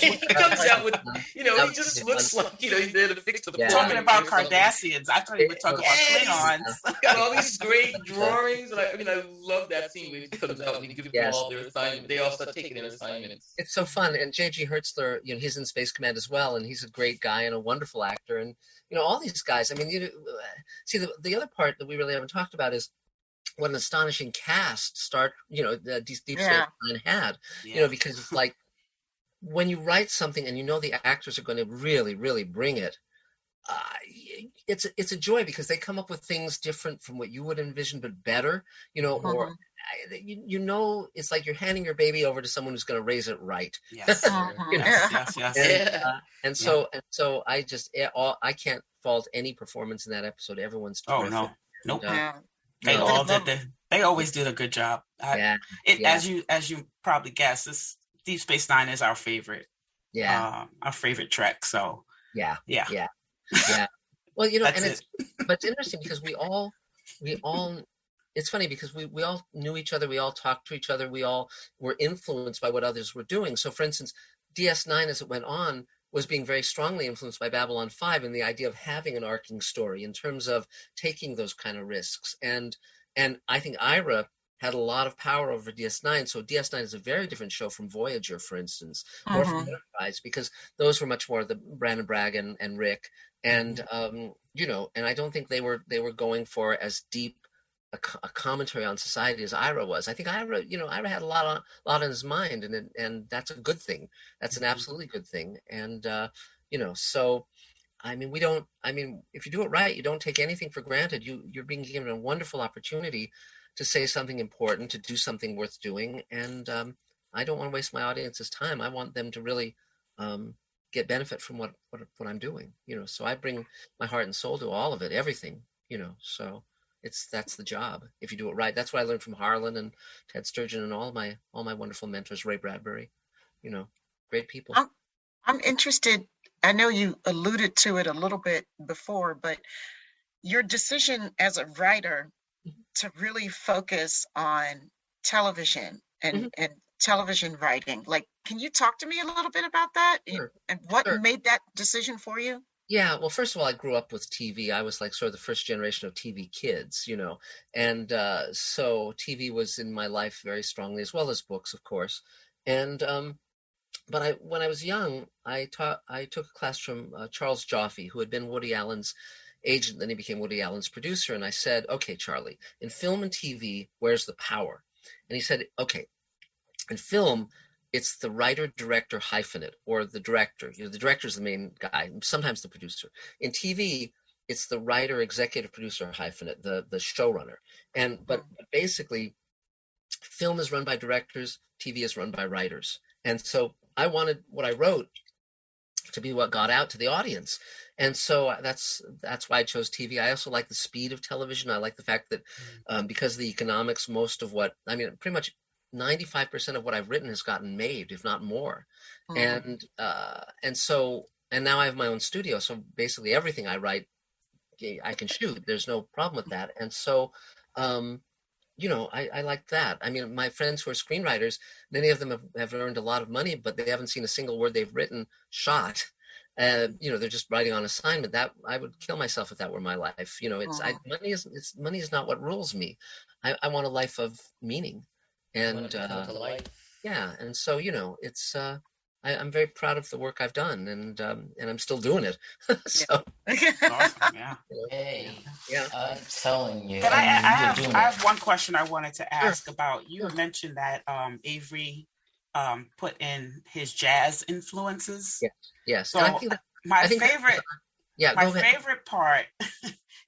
He comes out with, he just looks like, he's there to fix the plumbing. Talking about Cardassians. I thought he would talk about Klingons. He's got all these great drawings. I love that scene when he comes out and he gives them all their assignments. They all start taking their assignments. It's so fun. And J.G. Hertzler, he's in Space Command as well, and he's a great guy and a wonderful actor. And all these guys. I mean, see, the other part that we really haven't talked about is what an astonishing cast the Deep Space Nine had. Because it's like when you write something and the actors are going to really, really bring it. It's a joy because they come up with things different from what you would envision, but better. Or it's like you're handing your baby over to someone who's going to raise it right. Yes. Yes. And so I just I can't fault any performance in that episode. Everyone's terrific. Oh no, nope. They always did a good job. As you probably guess, Deep Space Nine is our favorite. Our favorite Trek. So yeah. Well, but it's interesting because we all. It's funny because we all knew each other. We all talked to each other. We all were influenced by what others were doing. So, for instance, DS9, as it went on, was being very strongly influenced by Babylon 5 and the idea of having an arcing story in terms of taking those kind of risks. And I think Ira had a lot of power over DS9. So DS9 is a very different show from Voyager, for instance, or from Enterprise, because those were much more the Brandon Bragg and Rick. And, and I don't think they were going for as deep a commentary on society as Ira was. I think Ira, Ira had a lot on his mind, and that's a good thing. That's an absolutely good thing. And so I mean, if you do it right, you don't take anything for granted. You're being given a wonderful opportunity to say something important, to do something worth doing, and I don't want to waste my audience's time. I want them to really get benefit from what I'm doing. So I bring my heart and soul to all of it, everything. So that's the job if you do it right. That's what I learned from Harlan and Ted Sturgeon and all my wonderful mentors, Ray Bradbury. Great people. I'm interested. I know you alluded to it a little bit before, but your decision as a writer to really focus on television and television writing, can you talk to me a little bit about that? Sure. And what made that decision for you? Yeah, well, first of all, I grew up with TV. I was like sort of the first generation of TV kids, and so TV was in my life very strongly, as well as books, of course. And but when I was young, I took a class from Charles Joffe, who had been Woody Allen's agent, then he became Woody Allen's producer. And I said, okay, Charlie, in film and TV, where's the power? And he said, okay, in film, it's the writer, director, hyphenate, or the director. The director's the main guy, sometimes the producer. In TV, it's the writer, executive producer, hyphenate, the showrunner. But basically, film is run by directors, TV is run by writers. And so I wanted what I wrote to be what got out to the audience. And so that's why I chose TV. I also like the speed of television. I like the fact that because of the economics, pretty much 95% of what I've written has gotten made, if not more. And now I have my own studio. So basically everything I write, I can shoot. There's no problem with that. And so, I like that. I mean, my friends who are screenwriters, many of them have earned a lot of money, but they haven't seen a single word they've written shot. They're just writing on assignment. That I would kill myself if that were my life. Money is not what rules me. I want a life of meaning. And and so it's I'm very proud of the work I've done, and I'm still doing it. So awesome, yeah. I'm telling you. But I have one question I wanted to ask about. You mentioned that Avery put in his jazz influences. Yes. So my favorite part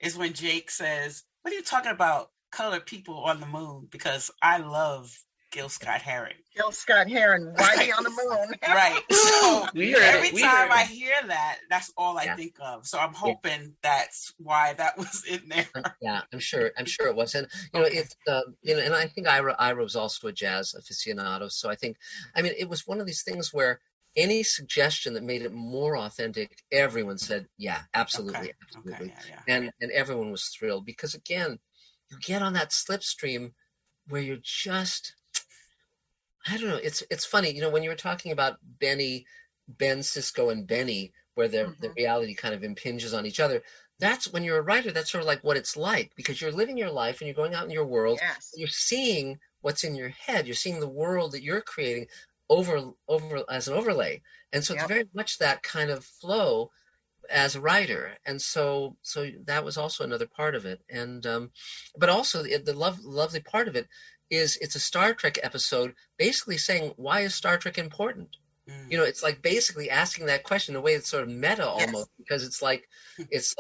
is when Jake says, "What are you talking about? Colored people on the moon?" Because I love Gil Scott-Heron. Whitey on the moon. Right. So every time I hear that, that's all I think of. So I'm hoping that's why that was in there. Yeah, I'm sure it was. And it's and I think Ira was also a jazz aficionado. So I think, it was one of these things where any suggestion that made it more authentic, everyone said, yeah, absolutely. Okay, yeah. And everyone was thrilled because, again, you get on that slipstream where you're just, I don't know. It's funny, when you were talking about Ben, Cisco, and Benny, where the reality kind of impinges on each other. That's when you're a writer. That's sort of like what it's like, because you're living your life and you're going out in your world. Yes. You're seeing what's in your head. You're seeing the world that you're creating over as an overlay. And so it's very much that kind of flow as a writer. And so that was also another part of it. And but also the lovely part of it is it's a Star Trek episode basically saying, why is Star Trek important? It's like basically asking that question in a way that's sort of meta almost, because it's like it's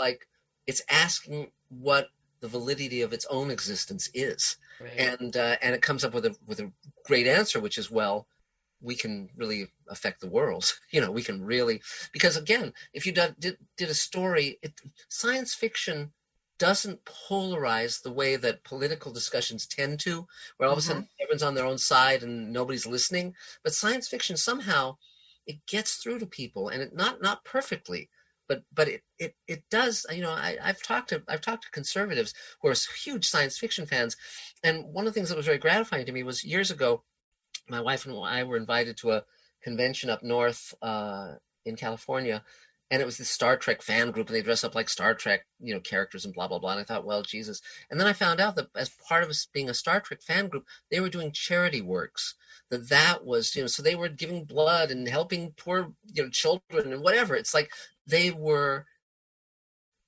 asking what the validity of its own existence is. Right. And it comes up with a great answer, which is, well, we can really affect the world. We can really, because again, if you did a story, science fiction doesn't polarize the way that political discussions tend to, where all of a sudden everyone's on their own side and nobody's listening. But science fiction, somehow it gets through to people, and it not perfectly, but it does. I've talked to conservatives who are huge science fiction fans, and one of the things that was very gratifying to me was years ago, my wife and I were invited to a convention up north in California. And it was this Star Trek fan group, and they dress up like Star Trek, characters and blah, blah, blah. And I thought, well, Jesus. And then I found out that as part of us being a Star Trek fan group, they were doing charity works. That was, so they were giving blood and helping poor, children and whatever. It's like they were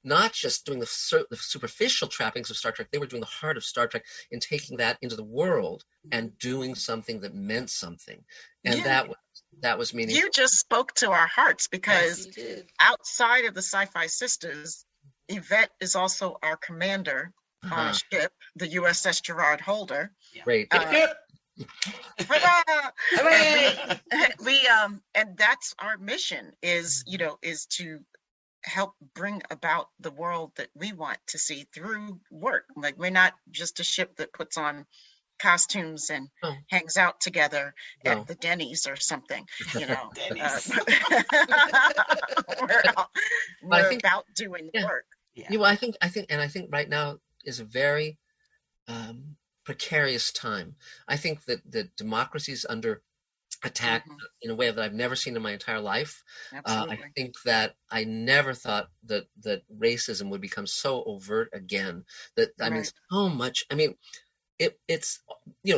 not just doing the superficial trappings of Star Trek. They were doing the heart of Star Trek and taking that into the world and doing something that meant something. And that was meaningful. You just spoke to our hearts, because outside of the Sci-Fi Sisters, Yvette is also our commander on a ship, the USS Gerard Holder. Great. And that's our mission, is to help bring about the world that we want to see through work. Like, we're not just a ship that puts on costumes and hangs out together at the Denny's or something, we're about doing work. I think right now is a very precarious time. I think that democracy is under attack in a way that I've never seen in my entire life. I think that I never thought that racism would become so overt again. I mean, so much. I mean, it's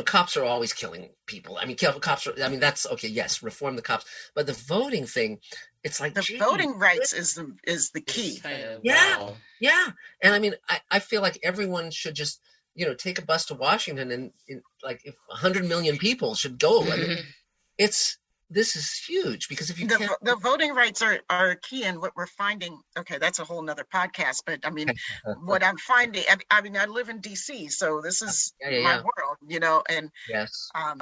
cops are always killing people. I mean, cops are. I mean, that's okay. Yes, reform the cops, but the voting thing, it's like the voting rights is the key. Yeah. And I mean, I feel like everyone should just take a bus to Washington and like if 100 million people should go. I mean, this is huge, because if you the voting rights are key. And what we're finding, okay, that's a whole nother podcast, but I mean, what I'm finding, I mean, I live in DC, so this is my world, and yes, I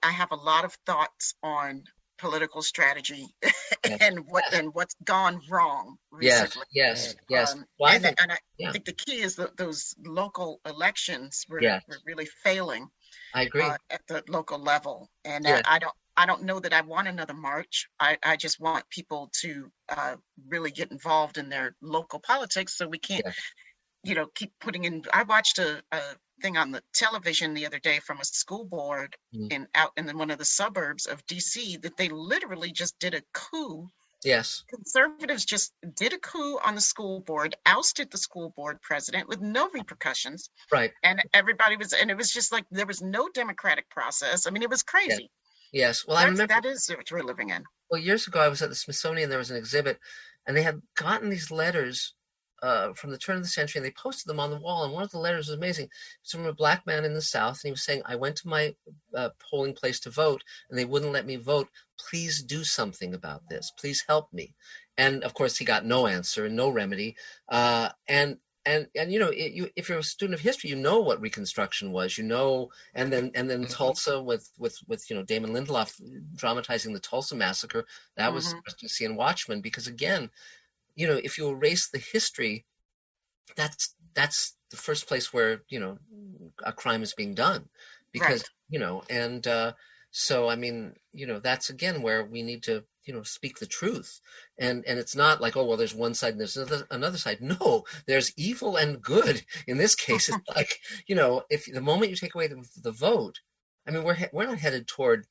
have a lot of thoughts on political strategy and what's gone wrong recently. Yes. Well, I think the key is that those local elections were really failing. I agree. At the local level. And I don't know that I want another march. I just want people to really get involved in their local politics, so we can't, keep putting in. I watched a thing on the television the other day from a school board out in one of the suburbs of DC, that they literally just did a coup. Yes. Conservatives just did a coup on the school board, ousted the school board president with no repercussions. Right. And it was just like, there was no democratic process. I mean, it was crazy. Yes. Well, I remember that is what we're living in. Well, years ago, I was at the Smithsonian. There was an exhibit, and they had gotten these letters from the turn of the century, and they posted them on the wall. And one of the letters was amazing. It's from a black man in the South, and he was saying, "I went to my polling place to vote, and they wouldn't let me vote. Please do something about this. Please help me." And of course, he got no answer and no remedy. And if you're a student of history, you know what Reconstruction was, and then Tulsa with Damon Lindelof dramatizing the Tulsa massacre. That was interesting to see in Watchmen, because again, if you erase the history, that's the first place where a crime is being done, because so I mean, that's again where we need to speak the truth, and it's not like, oh well, there's one side and there's another side. No, there's evil and good in this case. It's like if the moment you take away the vote, I mean, we're not headed toward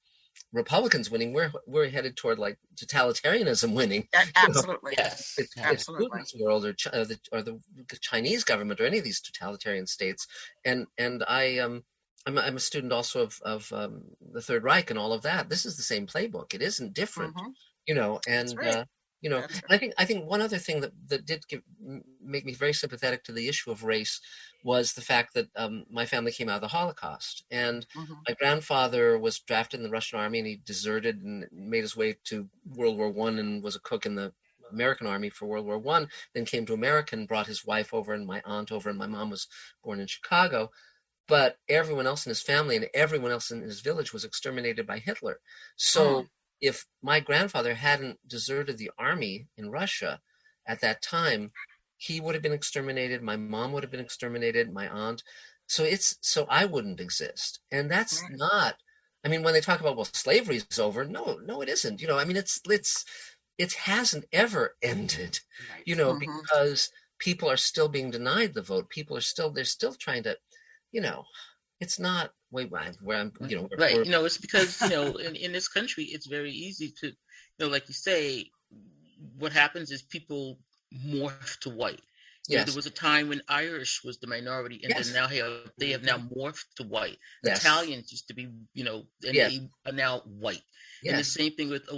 Republicans winning. We're headed toward like totalitarianism winning. Absolutely, yes. It's Putin's world or the Chinese government or any of these totalitarian states. And I'm a student also of the Third Reich and all of that. This is the same playbook. It isn't different, and right. And I think one other thing that did make me very sympathetic to the issue of race was the fact that my family came out of the Holocaust, and my grandfather was drafted in the Russian army, and he deserted and made his way to World War I and was a cook in the American army for World War I, then came to America and brought his wife over and my aunt over, and my mom was born in Chicago. But everyone else in his family and everyone else in his village was exterminated by Hitler. So if my grandfather hadn't deserted the army in Russia at that time, he would have been exterminated. My mom would have been exterminated, my aunt. So I wouldn't exist. And that's not, I mean, when they talk about, well, slavery is over. No, it isn't. I mean, it hasn't ever ended, because people are still being denied the vote. They're still trying to, it's not where I'm, right. It's because, in this country, it's very easy to, like you say, what happens is people morph to white. Yes. There was a time when Irish was the minority, and then now they have now morphed to white. Yes. Italians used to be, and they are now white. Yes. And the same thing with,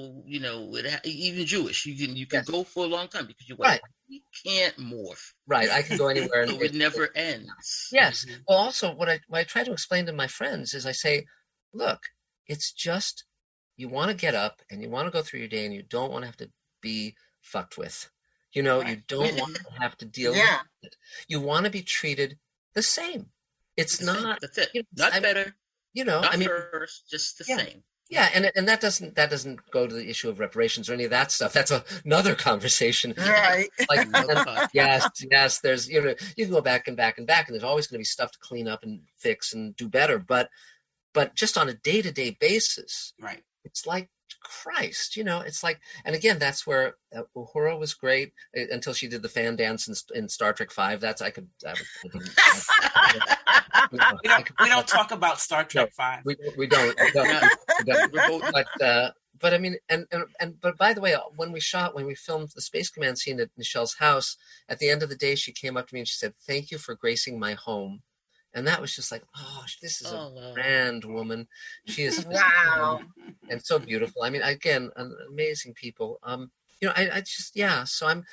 even Jewish. You can go for a long time because you're white. we can't morph. Right. I can go anywhere. So it never ends. Yes. Well, also what I try to explain to my friends is I say, look, it's just, you want to get up and you want to go through your day and you don't want to have to be fucked with. You don't want to have to deal with it. You want to be treated the same. It's not. That's it. Not better. Not first, just the same. Yeah, and that doesn't go to the issue of reparations or any of that stuff. That's another conversation. Right. Like, yes. There's you can go back and back and back, and there's always going to be stuff to clean up and fix and do better. But just on a day-to-day basis, right? It's like Christ, it's like, and again, that's where Uhura was great until she did the fan dance in Star Trek V. That's we don't talk about Star Trek V. We don't. But I mean, but by the way, when we filmed the Space Command scene at Michelle's house, at the end of the day, she came up to me and she said, "Thank you for gracing my home." And that was just like, oh, this is a grand woman. She is wow, and so beautiful. I mean, again, amazing people. I just So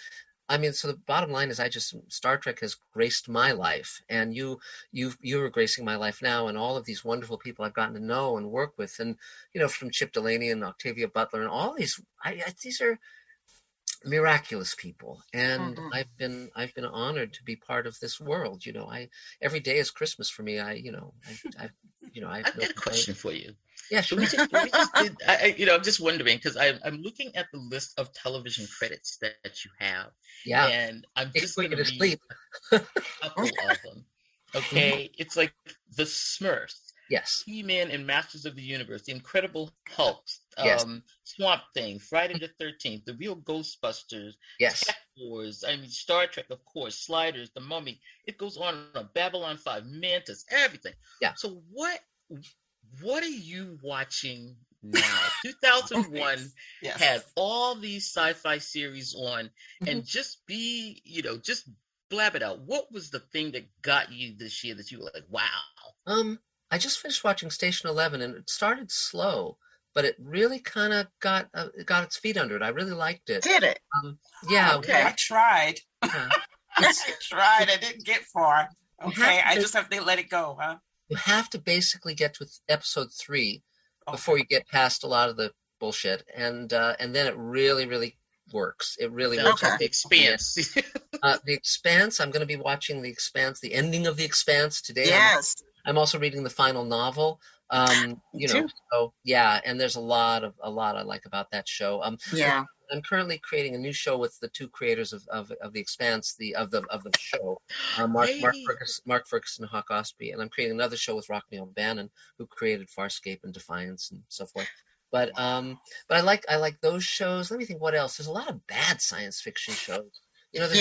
so the bottom line is, Star Trek has graced my life, and you're gracing my life now, and all of these wonderful people I've gotten to know and work with, and from Chip Delaney and Octavia Butler and all these. These are miraculous people, and I've been honored to be part of this world. Every day is Christmas for me. I've got a question for you. Yeah, sure. I'm just wondering, because I'm looking at the list of television credits that you have. Yeah, and I'm just going to read sleep. a couple of them. Okay, it's like the Smurfs. Yes. He-Man and Masters of the Universe, The Incredible Hulk, Swamp Thing, Friday the 13th, The Real Ghostbusters, Cat Wars, Star Trek, of course, Sliders, The Mummy. It goes on, Babylon 5, Mantis, everything. Yeah. So what are you watching now? 2001 had all these sci-fi series on, and just blab it out. What was the thing that got you this year that you were like, wow? I just finished watching Station 11, and it started slow, but it really kind of got its feet under it. I really liked it. Did it? Yeah. Okay. I tried. I tried. I didn't get far. Okay. I just have to let it go, huh? You have to basically get to episode 3 before you get past a lot of the bullshit, and then it really, really works. It really works. The Expanse. The Expanse. I'm going to be watching The Expanse, the ending of The Expanse today. Yes. I'm also reading the final novel. And there's a lot I like about that show. I'm currently creating a new show with the two creators of The Expanse, of the show, Mark Ferguson and Hawk Ostby, and I'm creating another show with Rockneil Bannon, who created Farscape and Defiance and so forth. But I like those shows. Let me think, what else? There's a lot of bad science fiction shows. There's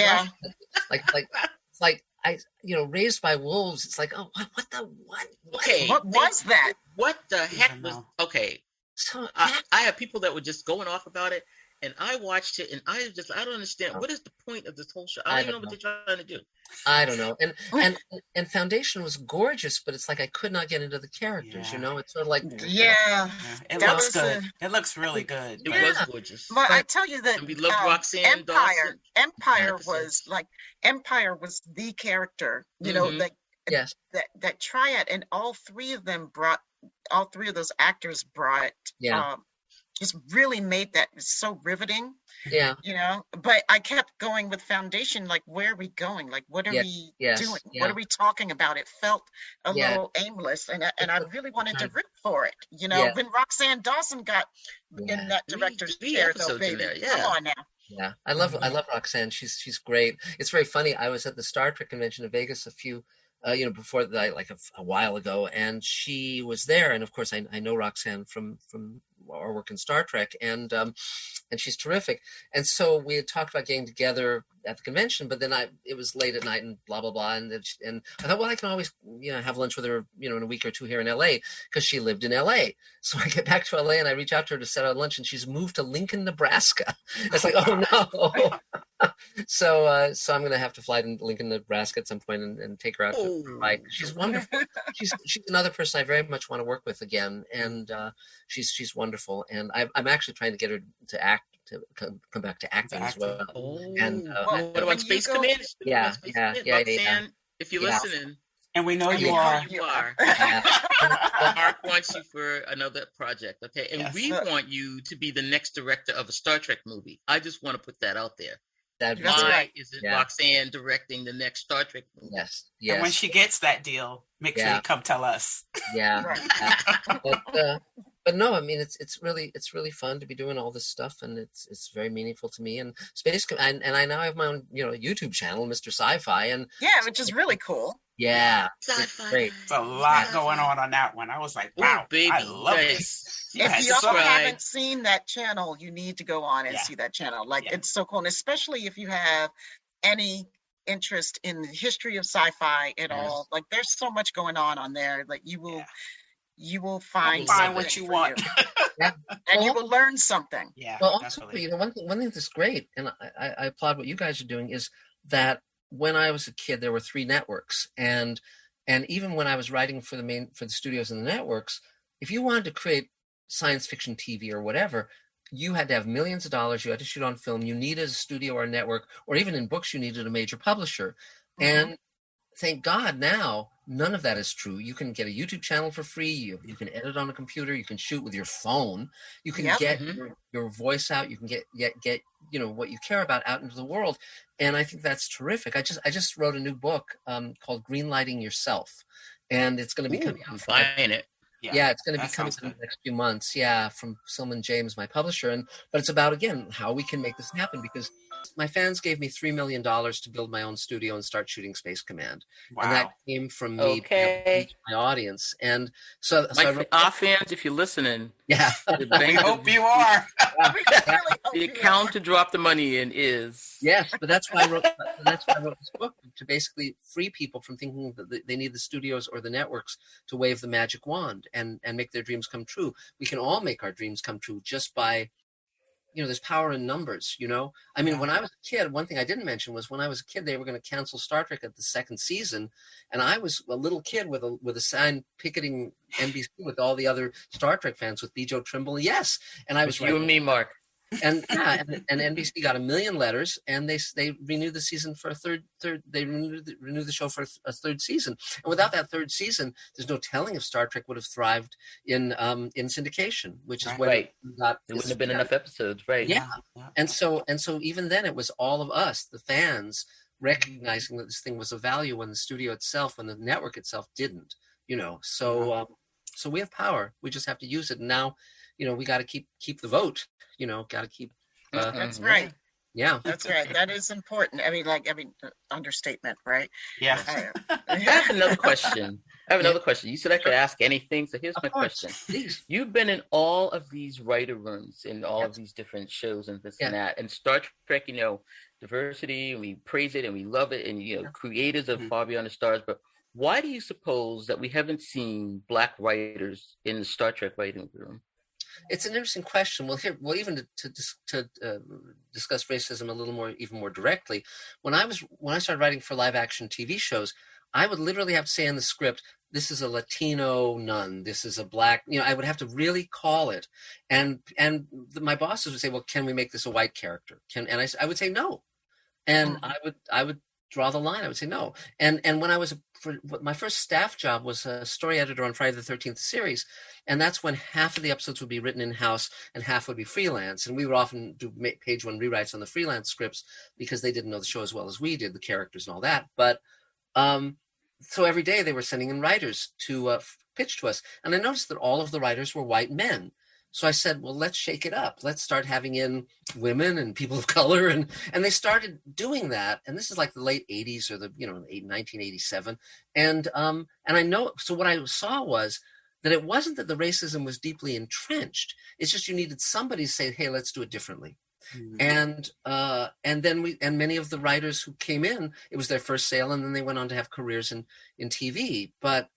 Raised by Wolves. It's like, oh, what? Okay, what was that? What the heck was? Okay, so I have people that were just going off about it, and I watched it, and I don't understand. What is the point of this whole show? I don't even know what they're trying to do. I don't know. And Foundation was gorgeous, but it's like I could not get into the characters. It's sort of like it looks good. It looks really good. It was gorgeous. But I tell you that we loved Roxanne Dawson. Empire was the character. That triad, and all three of those actors brought. Just really made that so riveting. Yeah. But I kept going with Foundation, like, where are we going? Like, what are we doing? What are we talking about? It felt a little aimless, and I really wanted to root for it. When Roxanne Dawson got in that director's chair, though, baby. Come on now. Yeah. I love Roxanne. She's great. It's very funny. I was at the Star Trek convention in Vegas before that, like a while ago, and she was there. And of course, I know Roxanne from our work in Star Trek, and she's terrific. And so we had talked about getting together at the convention, but then it was late at night and blah blah blah, and I thought, well, I can always have lunch with her in a week or two here in LA, because she lived in LA. So I get back to LA and I reach out to her to set out lunch, and she's moved to Lincoln, Nebraska. It's like, oh no. So I'm going to have to fly to Lincoln, Nebraska at some point and take her out for a ride. She's wonderful. She's another person I very much want to work with again, and she's wonderful. And I'm actually trying to get her to to come back to acting as well. Oh, And what about Space Command? Yeah. If you're listening. And we know you are. Mark wants you for another project, okay? And we want you to be the next director of a Star Trek movie. I just want to put that out there. Why isn't Roxanne directing the next Star Trek movie? Yes. And when she gets that deal, make sure you come tell us. But no, I mean it's really fun to be doing all this stuff, and it's very meaningful to me. And and I now have my own YouTube channel, Mr. Sci-Fi, and which is really cool. Yeah, Sci-Fi. Great. It's a lot going on that one. I was like, wow, baby, I love this. If you all haven't seen that channel, you need to go on and see that channel. It's so cool, and especially if you have any interest in the history of sci-fi at all. Like, there's so much going on there. Like, you will find what you want. And you will learn something. Yeah. Well, also, one thing that's great, and I applaud what you guys are doing, is that when I was a kid, there were 3 networks, and even when I was writing for the studios and the networks, if you wanted to create science fiction TV or whatever, you had to have millions of dollars. You had to shoot on film. You needed a studio or a network, or even in books, you needed a major publisher. And thank God now, none of that is true. You can get a YouTube channel for free. You can edit on a computer. You can shoot with your phone. You can get your voice out. You can get what you care about out into the world. And I think that's terrific. I just wrote a new book called Greenlighting Yourself, and it's going to be coming out. Buying it. Yeah, it's going to be coming in the next few months. Yeah, from Silman James, my publisher. But it's about, again, how we can make this happen, because my fans gave me $3 million to build my own studio and start shooting Space Command. Wow. And that came from me to my audience. And so our fans, if you're listening, we hope you are. The account to drop the money in is but that's why I wrote this book, to basically free people from thinking that they need the studios or the networks to wave the magic wand and make their dreams come true. We can all make our dreams come true just by, there's power in numbers, I mean, when I was a kid, one thing I didn't mention was when I was a kid, they were going to cancel Star Trek at the 2nd season. And I was a little kid with a sign picketing NBC with all the other Star Trek fans, with B. Joe Trimble. Yes. And I was you and me, Mark. And NBC got 1 million letters, and they renewed the season for a third. They renewed the show for a 3rd season. And without that 3rd season, there's no telling if Star Trek would have thrived in syndication, which is when there wouldn't have been enough episodes, right? Yeah. And so even then, it was all of us, the fans, recognizing that this thing was of value when the studio itself, when the network itself didn't. So we have power. We just have to use it. And now, we got to keep the vote. Got to keep. That's right. Yeah, that's right. That is important. Understatement, right? Yeah. I have another question. You said I could ask anything, so here's my question. Please. You've been in all of these writer rooms in all of these different shows and this and that, and Star Trek. Diversity, and we praise it and we love it, and creators of Far Beyond the Stars. But why do you suppose that we haven't seen Black writers in the Star Trek writing room? It's an interesting question. Even to discuss racism a little more, even more directly, when I started writing for live action TV shows, I would literally have to say in the script, this is a Latino nun, this is a Black, I would have to really call it. And my bosses would say, well, can we make this a white character? And I would say no. And I would draw the line. I would say no. And when my first staff job was a story editor on Friday the 13th series. And that's when half of the episodes would be written in-house and half would be freelance. And we would often do page 1 rewrites on the freelance scripts because they didn't know the show as well as we did, the characters and all that. But so every day they were sending in writers to pitch to us. And I noticed that all of the writers were white men. So I said, well, let's shake it up. Let's start having in women and people of color. And they started doing that. And this is like the late 80s or 1987. And I know, so what I saw was that it wasn't that the racism was deeply entrenched. It's just you needed somebody to say, hey, let's do it differently. Mm-hmm. And many of the writers who came in, it was their first sale, and then they went on to have careers in TV. But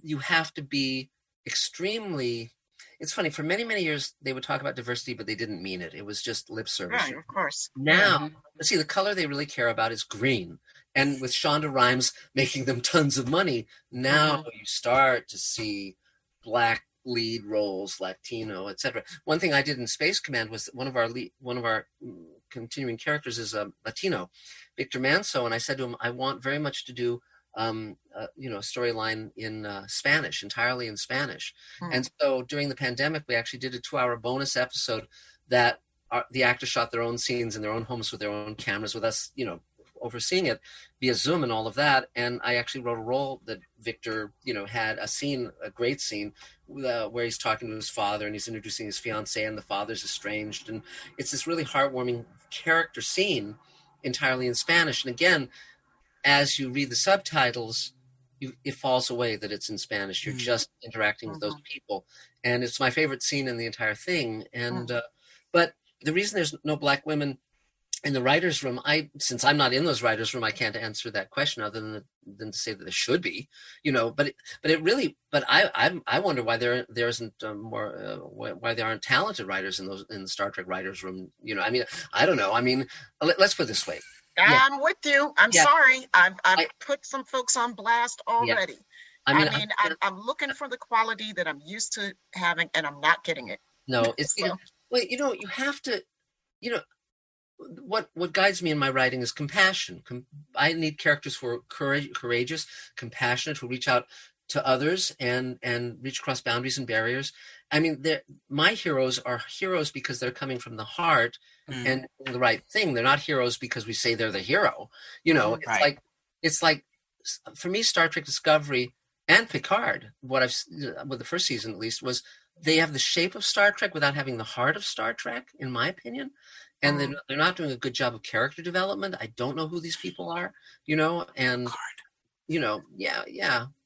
you have to be extremely. It's funny, for many, many years, they would talk about diversity, but they didn't mean it. It was just lip service. Right, of course. Now, see, the color they really care about is green. And with Shonda Rhimes making them tons of money, now you start to see Black lead roles, Latino, etc. One thing I did in Space Command was one of our continuing characters is a Latino, Victor Manso, and I said to him, I want very much to do a storyline in Spanish, entirely in Spanish. And so during the pandemic, we actually did a 2-hour bonus episode that the actors shot their own scenes in their own homes with their own cameras, with us, overseeing it via Zoom and all of that. And I actually wrote a role that Victor, had a great scene where he's talking to his father and he's introducing his fiance, and the father's estranged. And it's this really heartwarming character scene entirely in Spanish. And again, as you read the subtitles, it falls away that it's in Spanish. You're just interacting with those people. And it's my favorite scene in the entire thing. And, but the reason there's no Black women in the writer's room, since I'm not in those writer's room, I can't answer that question other than to say that there should be, but I wonder why there isn't more, why there aren't talented writers in the Star Trek writer's room. I don't know. Let's put it this way. I'm with you. I'm sorry. I've put some folks on blast already. Yeah. I'm looking for the quality that I'm used to having, and I'm not getting it. No, it's, you have to, what guides me in my writing is compassion. I need characters who are courageous, compassionate, who reach out to others and reach across boundaries and barriers. My heroes are heroes because they're coming from the heart and the right thing. They're not heroes because we say they're the hero. It's like for me, Star Trek Discovery and Picard, with the first season at least, was they have the shape of Star Trek without having the heart of Star Trek, in my opinion. And they're not doing a good job of character development. I don't know who these people are, and,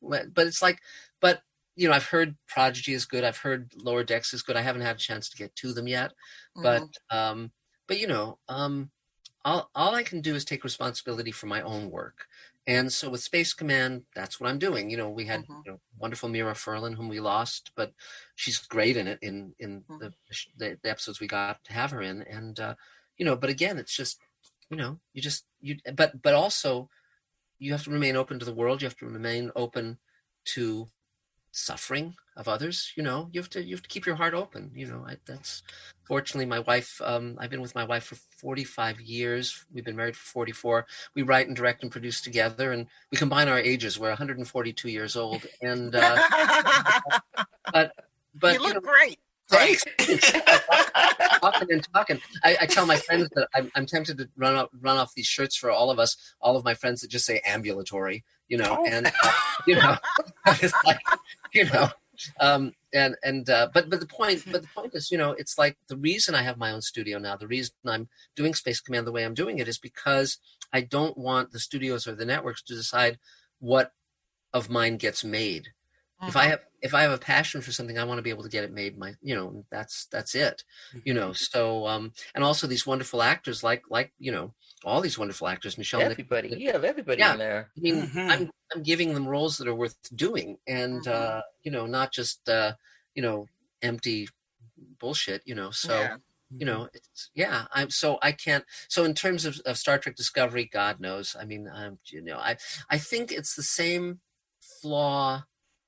but it's like, I've heard Prodigy is good. I've heard Lower Decks is good. I haven't had a chance to get to them yet, but all I can do is take responsibility for my own work. And so with Space Command, that's what I'm doing. We had wonderful Mira Furlan, whom we lost, but she's great in it in the episodes we got to have her in. And but again, it's just but also you have to remain open to the world. You have to remain open to suffering of others. You have to keep your heart open. That's fortunately my wife. I've been with my wife for 45 years. We've been married for 44. We write and direct and produce together, and we combine our ages. We're 142 years old, and but you look great. Thanks. Talking. I tell my friends that I'm tempted to run off these shirts for all of my friends that just say ambulatory, and it's like, but the point is, it's like the reason I have my own studio now, the reason I'm doing Space Command the way I'm doing it is because I don't want the studios or the networks to decide what of mine gets made. If I have a passion for something, I want to be able to get it made. That's it. So and also these wonderful actors, like all these wonderful actors, Michelle. Everybody, you have everybody in there. I'm giving them roles that are worth doing, and not just empty bullshit. So. I can't. So in terms of Star Trek Discovery, God knows. I think it's the same flaw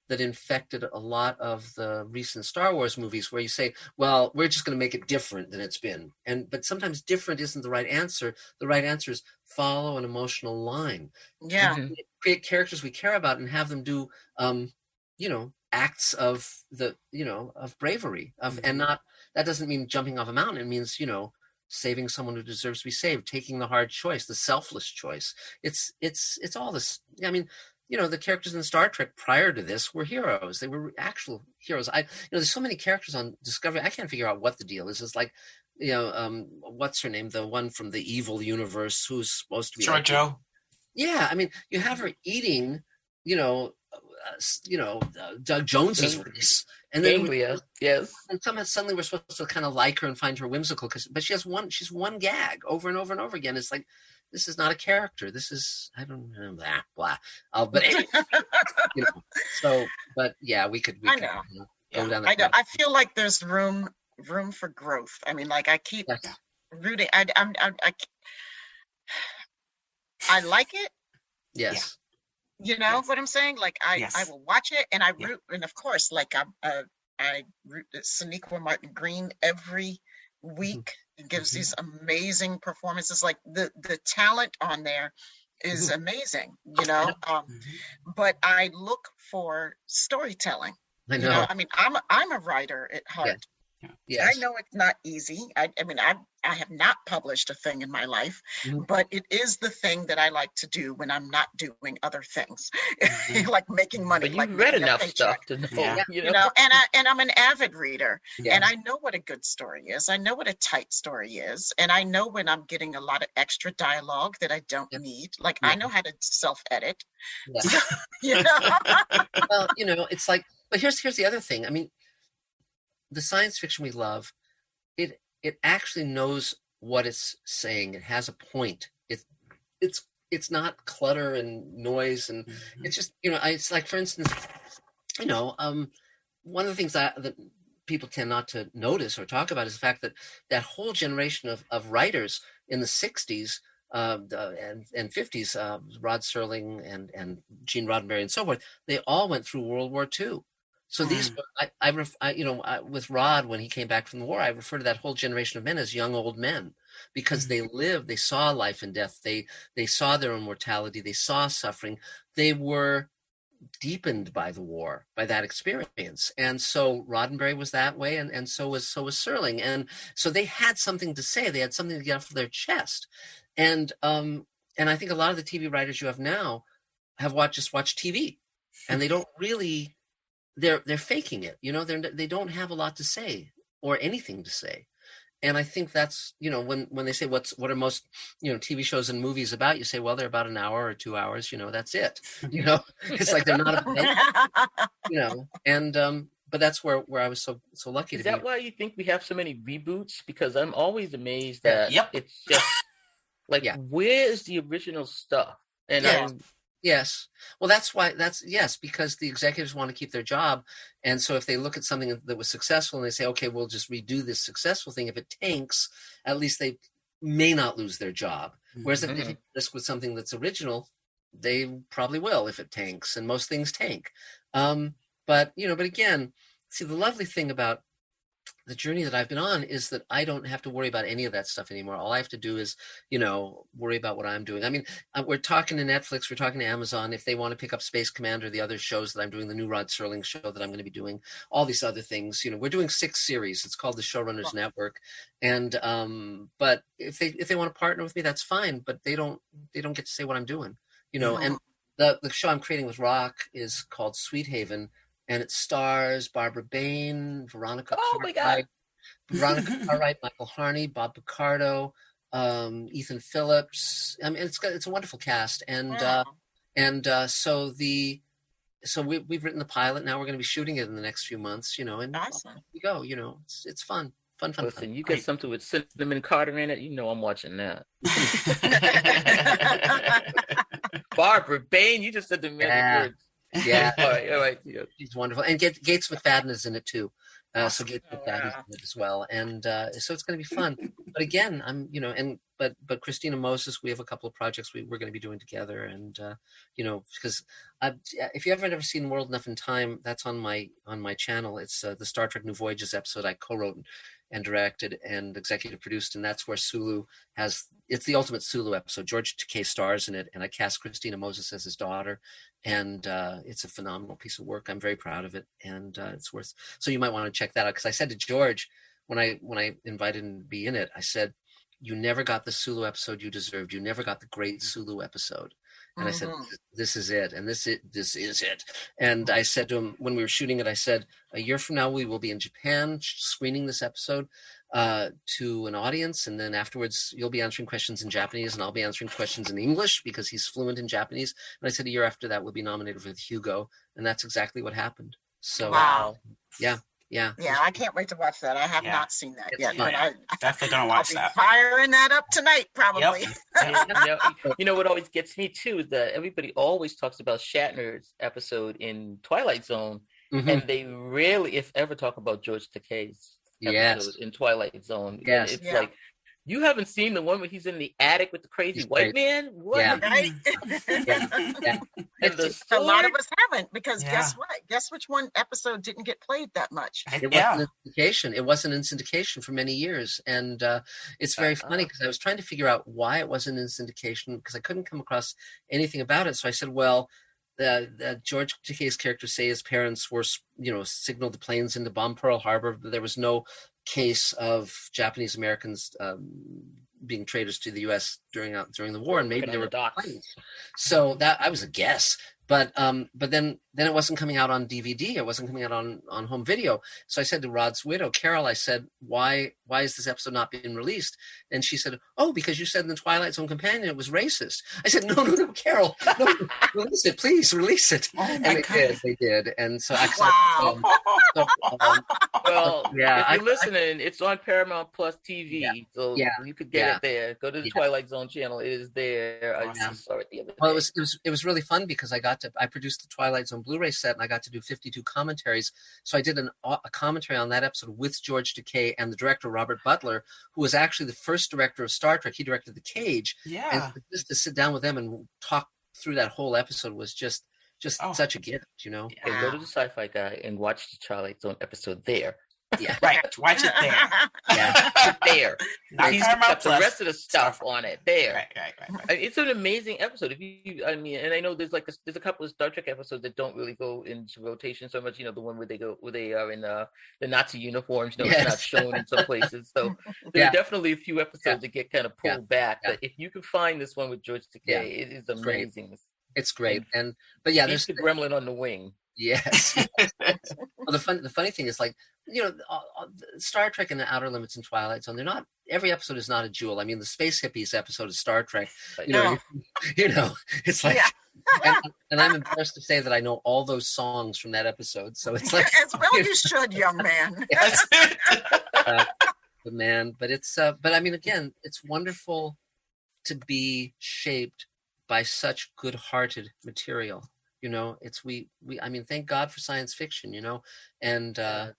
that infected a lot of the recent Star Wars movies, where you say, well, we're just going to make it different than it's been. But sometimes different isn't the right answer. The right answer is follow an emotional line. Yeah. Create characters we care about and have them do, acts of of bravery and not, that doesn't mean jumping off a mountain. It means, saving someone who deserves to be saved, taking the hard choice, the selfless choice. It's all this. The characters in Star Trek prior to this were heroes. They were actual heroes. There's so many characters on Discovery. I can't figure out what the deal is. It's like, what's her name? The one from the evil universe who's supposed to be Jojo. Yeah. You have her eating, Doug Jones's race. And then yes. And somehow suddenly we're supposed to kind of like her and find her whimsical, but she's one gag over and over and over again. It's like, this is not a character. This is, I don't know, blah. But anyway, so, but yeah, we could go down that path. I feel like there's room for growth. I keep rooting. I like it. Yes. You know what I'm saying? I will watch it and I root. And of course, I'm I root Sonequa Martin Green every week. It gives these amazing performances. Like the talent on there is amazing, you know. But I look for storytelling. I know. You know, I mean, I'm a writer at heart. Yes. I know it's not easy. I mean, I have not published a thing in my life, but it is the thing that I like to do when I'm not doing other things, like making money. But you like read enough stuff to know, you know. And I'm an avid reader, and I know what a good story is. I know what a tight story is, and I know when I'm getting a lot of extra dialogue that I don't need. Like I know how to self-edit. So, you know. Well, you know, it's like, but here's the other thing. I mean, the science fiction we love, it actually knows what it's saying. It has a point. It's not clutter and noise, and it's just, you know, it's like, for instance, you know, one of the things that people tend not to notice or talk about is the fact that that whole generation of writers in the 60s and 50s, Rod Serling and Gene Roddenberry and so forth, they all went through World War II. So these, with Rod, when he came back from the war, I refer to that whole generation of men as young old men, because they lived, they saw life and death, they saw their own mortality, they saw suffering, they were deepened by the war, by that experience. And so Roddenberry was that way, and so was Serling, and so they had something to say, they had something to get off their chest, and I think a lot of the TV writers you have now have just watched TV, and they don't really. They're faking it, you know. They don't have a lot to say or anything to say, and I think that's, you know, when they say what are most, you know, TV shows and movies about, you say, well, they're about an hour or 2 hours, you know, that's it, you know. It's like they're not about, you know, and but that's where I was so lucky to be. Is that why you think we have so many reboots? Because I'm always amazed that it's just like, where is the original stuff? And Yes. Well, because the executives want to keep their job. And so if they look at something that was successful and they say, okay, we'll just redo this successful thing. If it tanks, at least they may not lose their job. Whereas if they risk with something that's original, they probably will if it tanks. And most things tank. But again, see, the lovely thing about the journey that I've been on is that I don't have to worry about any of that stuff anymore. All I have to do is, you know, worry about what I'm doing. I mean, we're talking to Netflix, we're talking to Amazon, if they want to pick up Space Commander, the other shows that I'm doing, the new Rod Serling show that I'm going to be doing, all these other things. You know, we're doing 6 series. It's called the Showrunners Network. And but if they want to partner with me, that's fine. But they don't get to say what I'm doing. You know, and the show I'm creating with Rock is called Sweet Haven. And it stars Barbara Bain, Veronica Cartwright, Michael Harney, Bob Picardo, Ethan Phillips. I mean, it's a wonderful cast, and so we've written the pilot. Now we're going to be shooting it in the next few months. You know, and awesome. We go. You know, it's fun. Listen, you get something with Cinnamon Carter in it, you know I'm watching that. Barbara Bain, you just said the magic words. Yeah. all right. Yeah. She's wonderful. And Gates McFadden is in it too. So Gates McFadden is in it as well. And so it's going to be fun. But again, I'm, you know, but Christina Moses, we have a couple of projects we're going to be doing together. And, you know, because if you haven't ever seen World Enough in Time, that's on my channel. It's the Star Trek New Voyages episode I co-wrote and directed and executive produced, and that's where Sulu it's the ultimate Sulu episode. George Takei stars in it, and I cast Christina Moses as his daughter, and it's a phenomenal piece of work. I'm very proud of it, and it's worth. So you might want to check that out, because I said to George when I invited him to be in it, I said, "You never got the Sulu episode you deserved. You never got the great Sulu episode." And I said, "This is it, and this is it." And I said to him when we were shooting it, I said, "A year from now, we will be in Japan screening this episode to an audience, and then afterwards, you'll be answering questions in Japanese, and I'll be answering questions in English because he's fluent in Japanese." And I said, "A year after that, we'll be nominated for the Hugo," and that's exactly what happened. So, wow. Yeah, I can't wait to watch that. I have not seen that yet, but I definitely gonna watch that. Firing that up tonight, probably. Yep. You know what always gets me too is that everybody always talks about Shatner's episode in Twilight Zone, and they rarely, if ever, talk about George Takei's episode in Twilight Zone. Yes. It's like You haven't seen the one where he's in the attic with the crazy white man? What? Yeah. Right? Yeah. A lot of us haven't, because guess what? Guess which one episode didn't get played that much? It wasn't in syndication. It wasn't in syndication for many years. And it's very funny because I was trying to figure out why it wasn't in syndication because I couldn't come across anything about it. So I said, well, George Takei's character say his parents were, signaled the planes into bomb Pearl Harbor. There was no case of Japanese Americans being traitors to the U.S. during the war, and maybe there were planes. So that I was a guess, but then it wasn't coming out on DVD. It wasn't coming out on home video. So I said to Rod's widow, Carol, I said, why is this episode not being released? And she said, oh, because you said in the Twilight Zone Companion it was racist. I said, no, Carol, no, release it, please, release it. Oh and they did. And so I well, if you're listening, it's on Paramount Plus TV, so you could get it there. Go to the Twilight Zone channel; it is there. I saw it the other day. Well, it was really fun because I produced the Twilight Zone Blu-ray set, and I got to do 52 commentaries. So I did a commentary on that episode with George Takei and the director Robert Butler, who was actually the first director of Star Trek. He directed The Cage. Yeah, and just to sit down with them and talk through that whole episode was just such a gift, And go to the Sci-Fi Guy and watch the Twilight Zone episode there. Yeah, right. Watch it there. There. He's got the rest of the stuff on it there. Right. It's an amazing episode. And I know there's a couple of Star Trek episodes that don't really go into rotation so much. The one where they are in the Nazi uniforms. It's not shown in some places. So there are definitely a few episodes that get kind of pulled back. But if you can find this one with George Takei, it is amazing. It's great. There's the gremlin on the wing. Yes. Well, the funny thing is, Star Trek and the Outer Limits and Twilight Zone, every episode is not a jewel. I mean, the Space Hippies episode of Star Trek, it's like, and I'm embarrassed to say that I know all those songs from that episode. So it's like, as well you should, young man. But I mean, again, it's wonderful to be shaped by such good-hearted material. I mean, thank God for science fiction, and I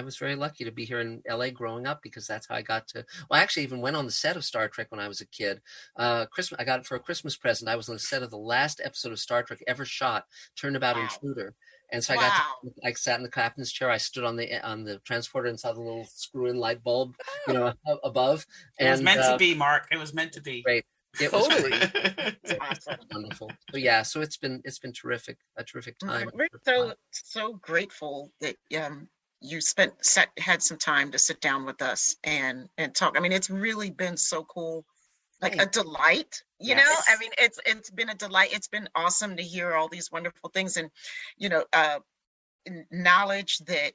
was very lucky to be here in LA growing up because that's how I got to. Well, I actually even went on the set of Star Trek when I was a kid. I got it for a Christmas present. I was on the set of the last episode of Star Trek ever shot, Turnabout Intruder. And so I sat in the captain's chair. I stood on the transporter and saw the little screw-in light bulb, above. It was meant to be, Mark. It was meant to be. Great. Totally. Wonderful. So it's been terrific, a terrific time. We're so grateful that you had some time to sit down with us and talk. I mean, it's really been so cool, a delight. You know, I mean, it's been a delight. It's been awesome to hear all these wonderful things and knowledge that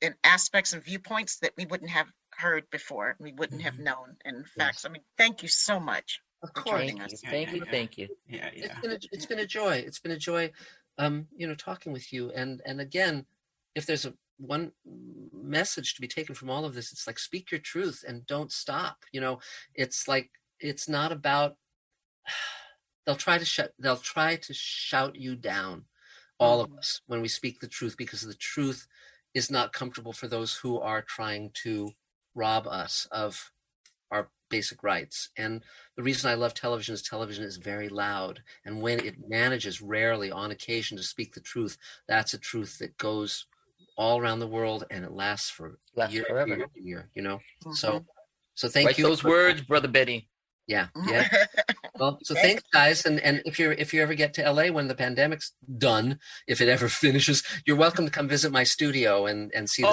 and aspects and viewpoints that we wouldn't have heard before, we wouldn't have known. In fact, I mean, thank you so much for joining us. Thank you. Yeah. It's been a joy. It's been a joy, talking with you. And again, if there's one message to be taken from all of this, it's like, speak your truth and don't stop. It's like, it's not about. They'll try to shout you down, all of us, when we speak the truth, because the truth is not comfortable for those who are trying to rob us of our basic rights. And the reason I love television is very loud. And when it manages, rarely on occasion, to speak the truth, that's a truth that goes all around the world and it lasts forever. Year, So thank Write you. Those words, Brother Betty. Yeah. Well, so thanks, guys. And if you ever get to LA when the pandemic's done, if it ever finishes, you're welcome to come visit my studio and see.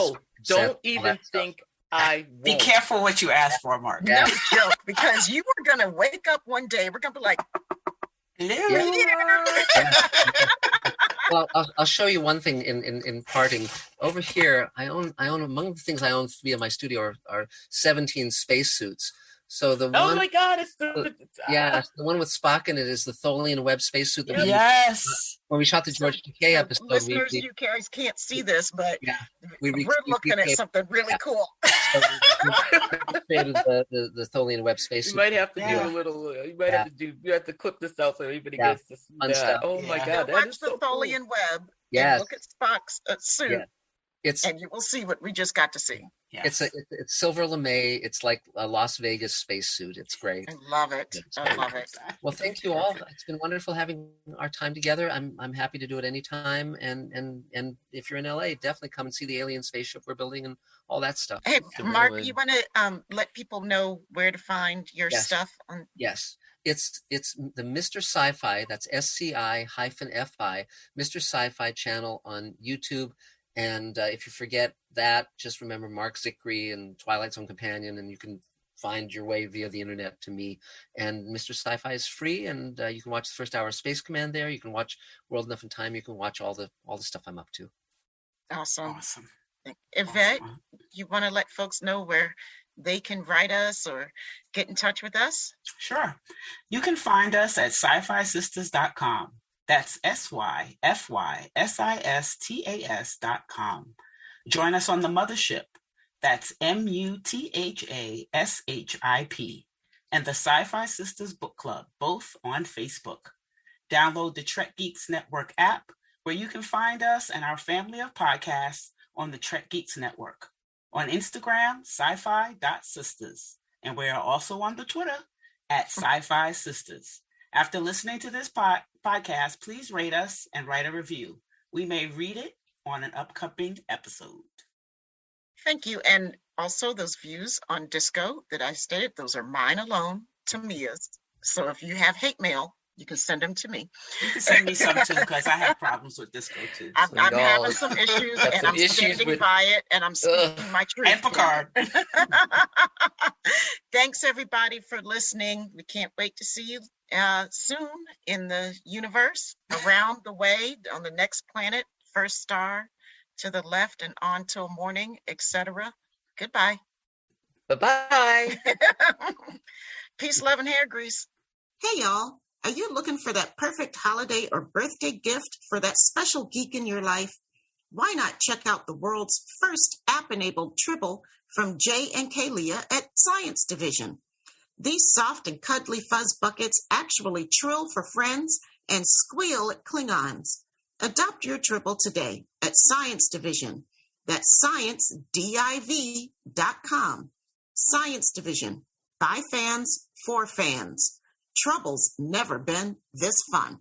Don't even think I won't. Be careful what you ask for, Mark. No joke, because you were gonna wake up one day, we're gonna be like, Well, I'll show you one thing in parting. Over here, I own among the things I own via my studio are 17 spacesuits. So the one, oh my God, it's the one with Spock in it is the Tholian Web spacesuit. When we shot the George Takei episode, listeners, you guys can't see this, but we're looking at something really cool. So we created the Tholian Web spacesuit. You might have to do a little. You have to clip this out so everybody gets this. Oh my God, watch the Tholian Web. Yes. Look at Spock's suit. Yeah. And you will see what we just got to see. Yes. It's silver lame. It's like a Las Vegas spacesuit. It's great. I love it. I love it. Well, thank you all. It's been wonderful having our time together. I'm happy to do it anytime. And if you're in LA, definitely come and see the alien spaceship we're building and all that stuff. Hey, Mark, you want to let people know where to find your stuff? Yes. It's the Mr. Sci-Fi, that's SCI-FI, Mr. Sci-Fi channel on YouTube. And if you forget that, just remember Marc Zicree and Twilight Zone Companion, and you can find your way via the internet to me. And Mr. Sci-Fi is free, and you can watch the first hour of Space Command there. You can watch World Enough in Time. You can watch all the stuff I'm up to. Awesome. Yvette, you want to let folks know where they can write us or get in touch with us? Sure. You can find us at sci-fisistas.com. That's SYFYSISTAS.com. Join us on the mothership. That's MUTHASHIP. And the Sci-Fi Sistas Book Club, both on Facebook. Download the Trek Geeks Network app, where you can find us and our family of podcasts on the Trek Geeks Network. On Instagram, sci-fi.sisters. And we are also on the Twitter at Sci-Fi Sisters. After listening to this podcast, please rate us and write a review. We may read it on an upcoming episode. Thank you. And also those views on Disco that I stated, those are mine alone, Tamia's. So if you have hate mail, you can send them to me. You can send me some too, because I have problems with Disco too. I'm having some issues, and I'm standing by it, and I'm speaking my truth. And Picard. Thanks, everybody, for listening. We can't wait to see you soon in the universe, around the way, on the next planet, first star, to the left, and on till morning, etc. Goodbye. Bye-bye. Peace, love, and hair grease. Hey, y'all. Are you looking for that perfect holiday or birthday gift for that special geek in your life? Why not check out the world's first app-enabled Tribble from Jay and Kalia at Science Division. These soft and cuddly fuzz buckets actually trill for friends and squeal at Klingons. Adopt your Tribble today at Science Division. That's sciencediv.com. Science Division. By fans, for fans. Trouble's never been this fun.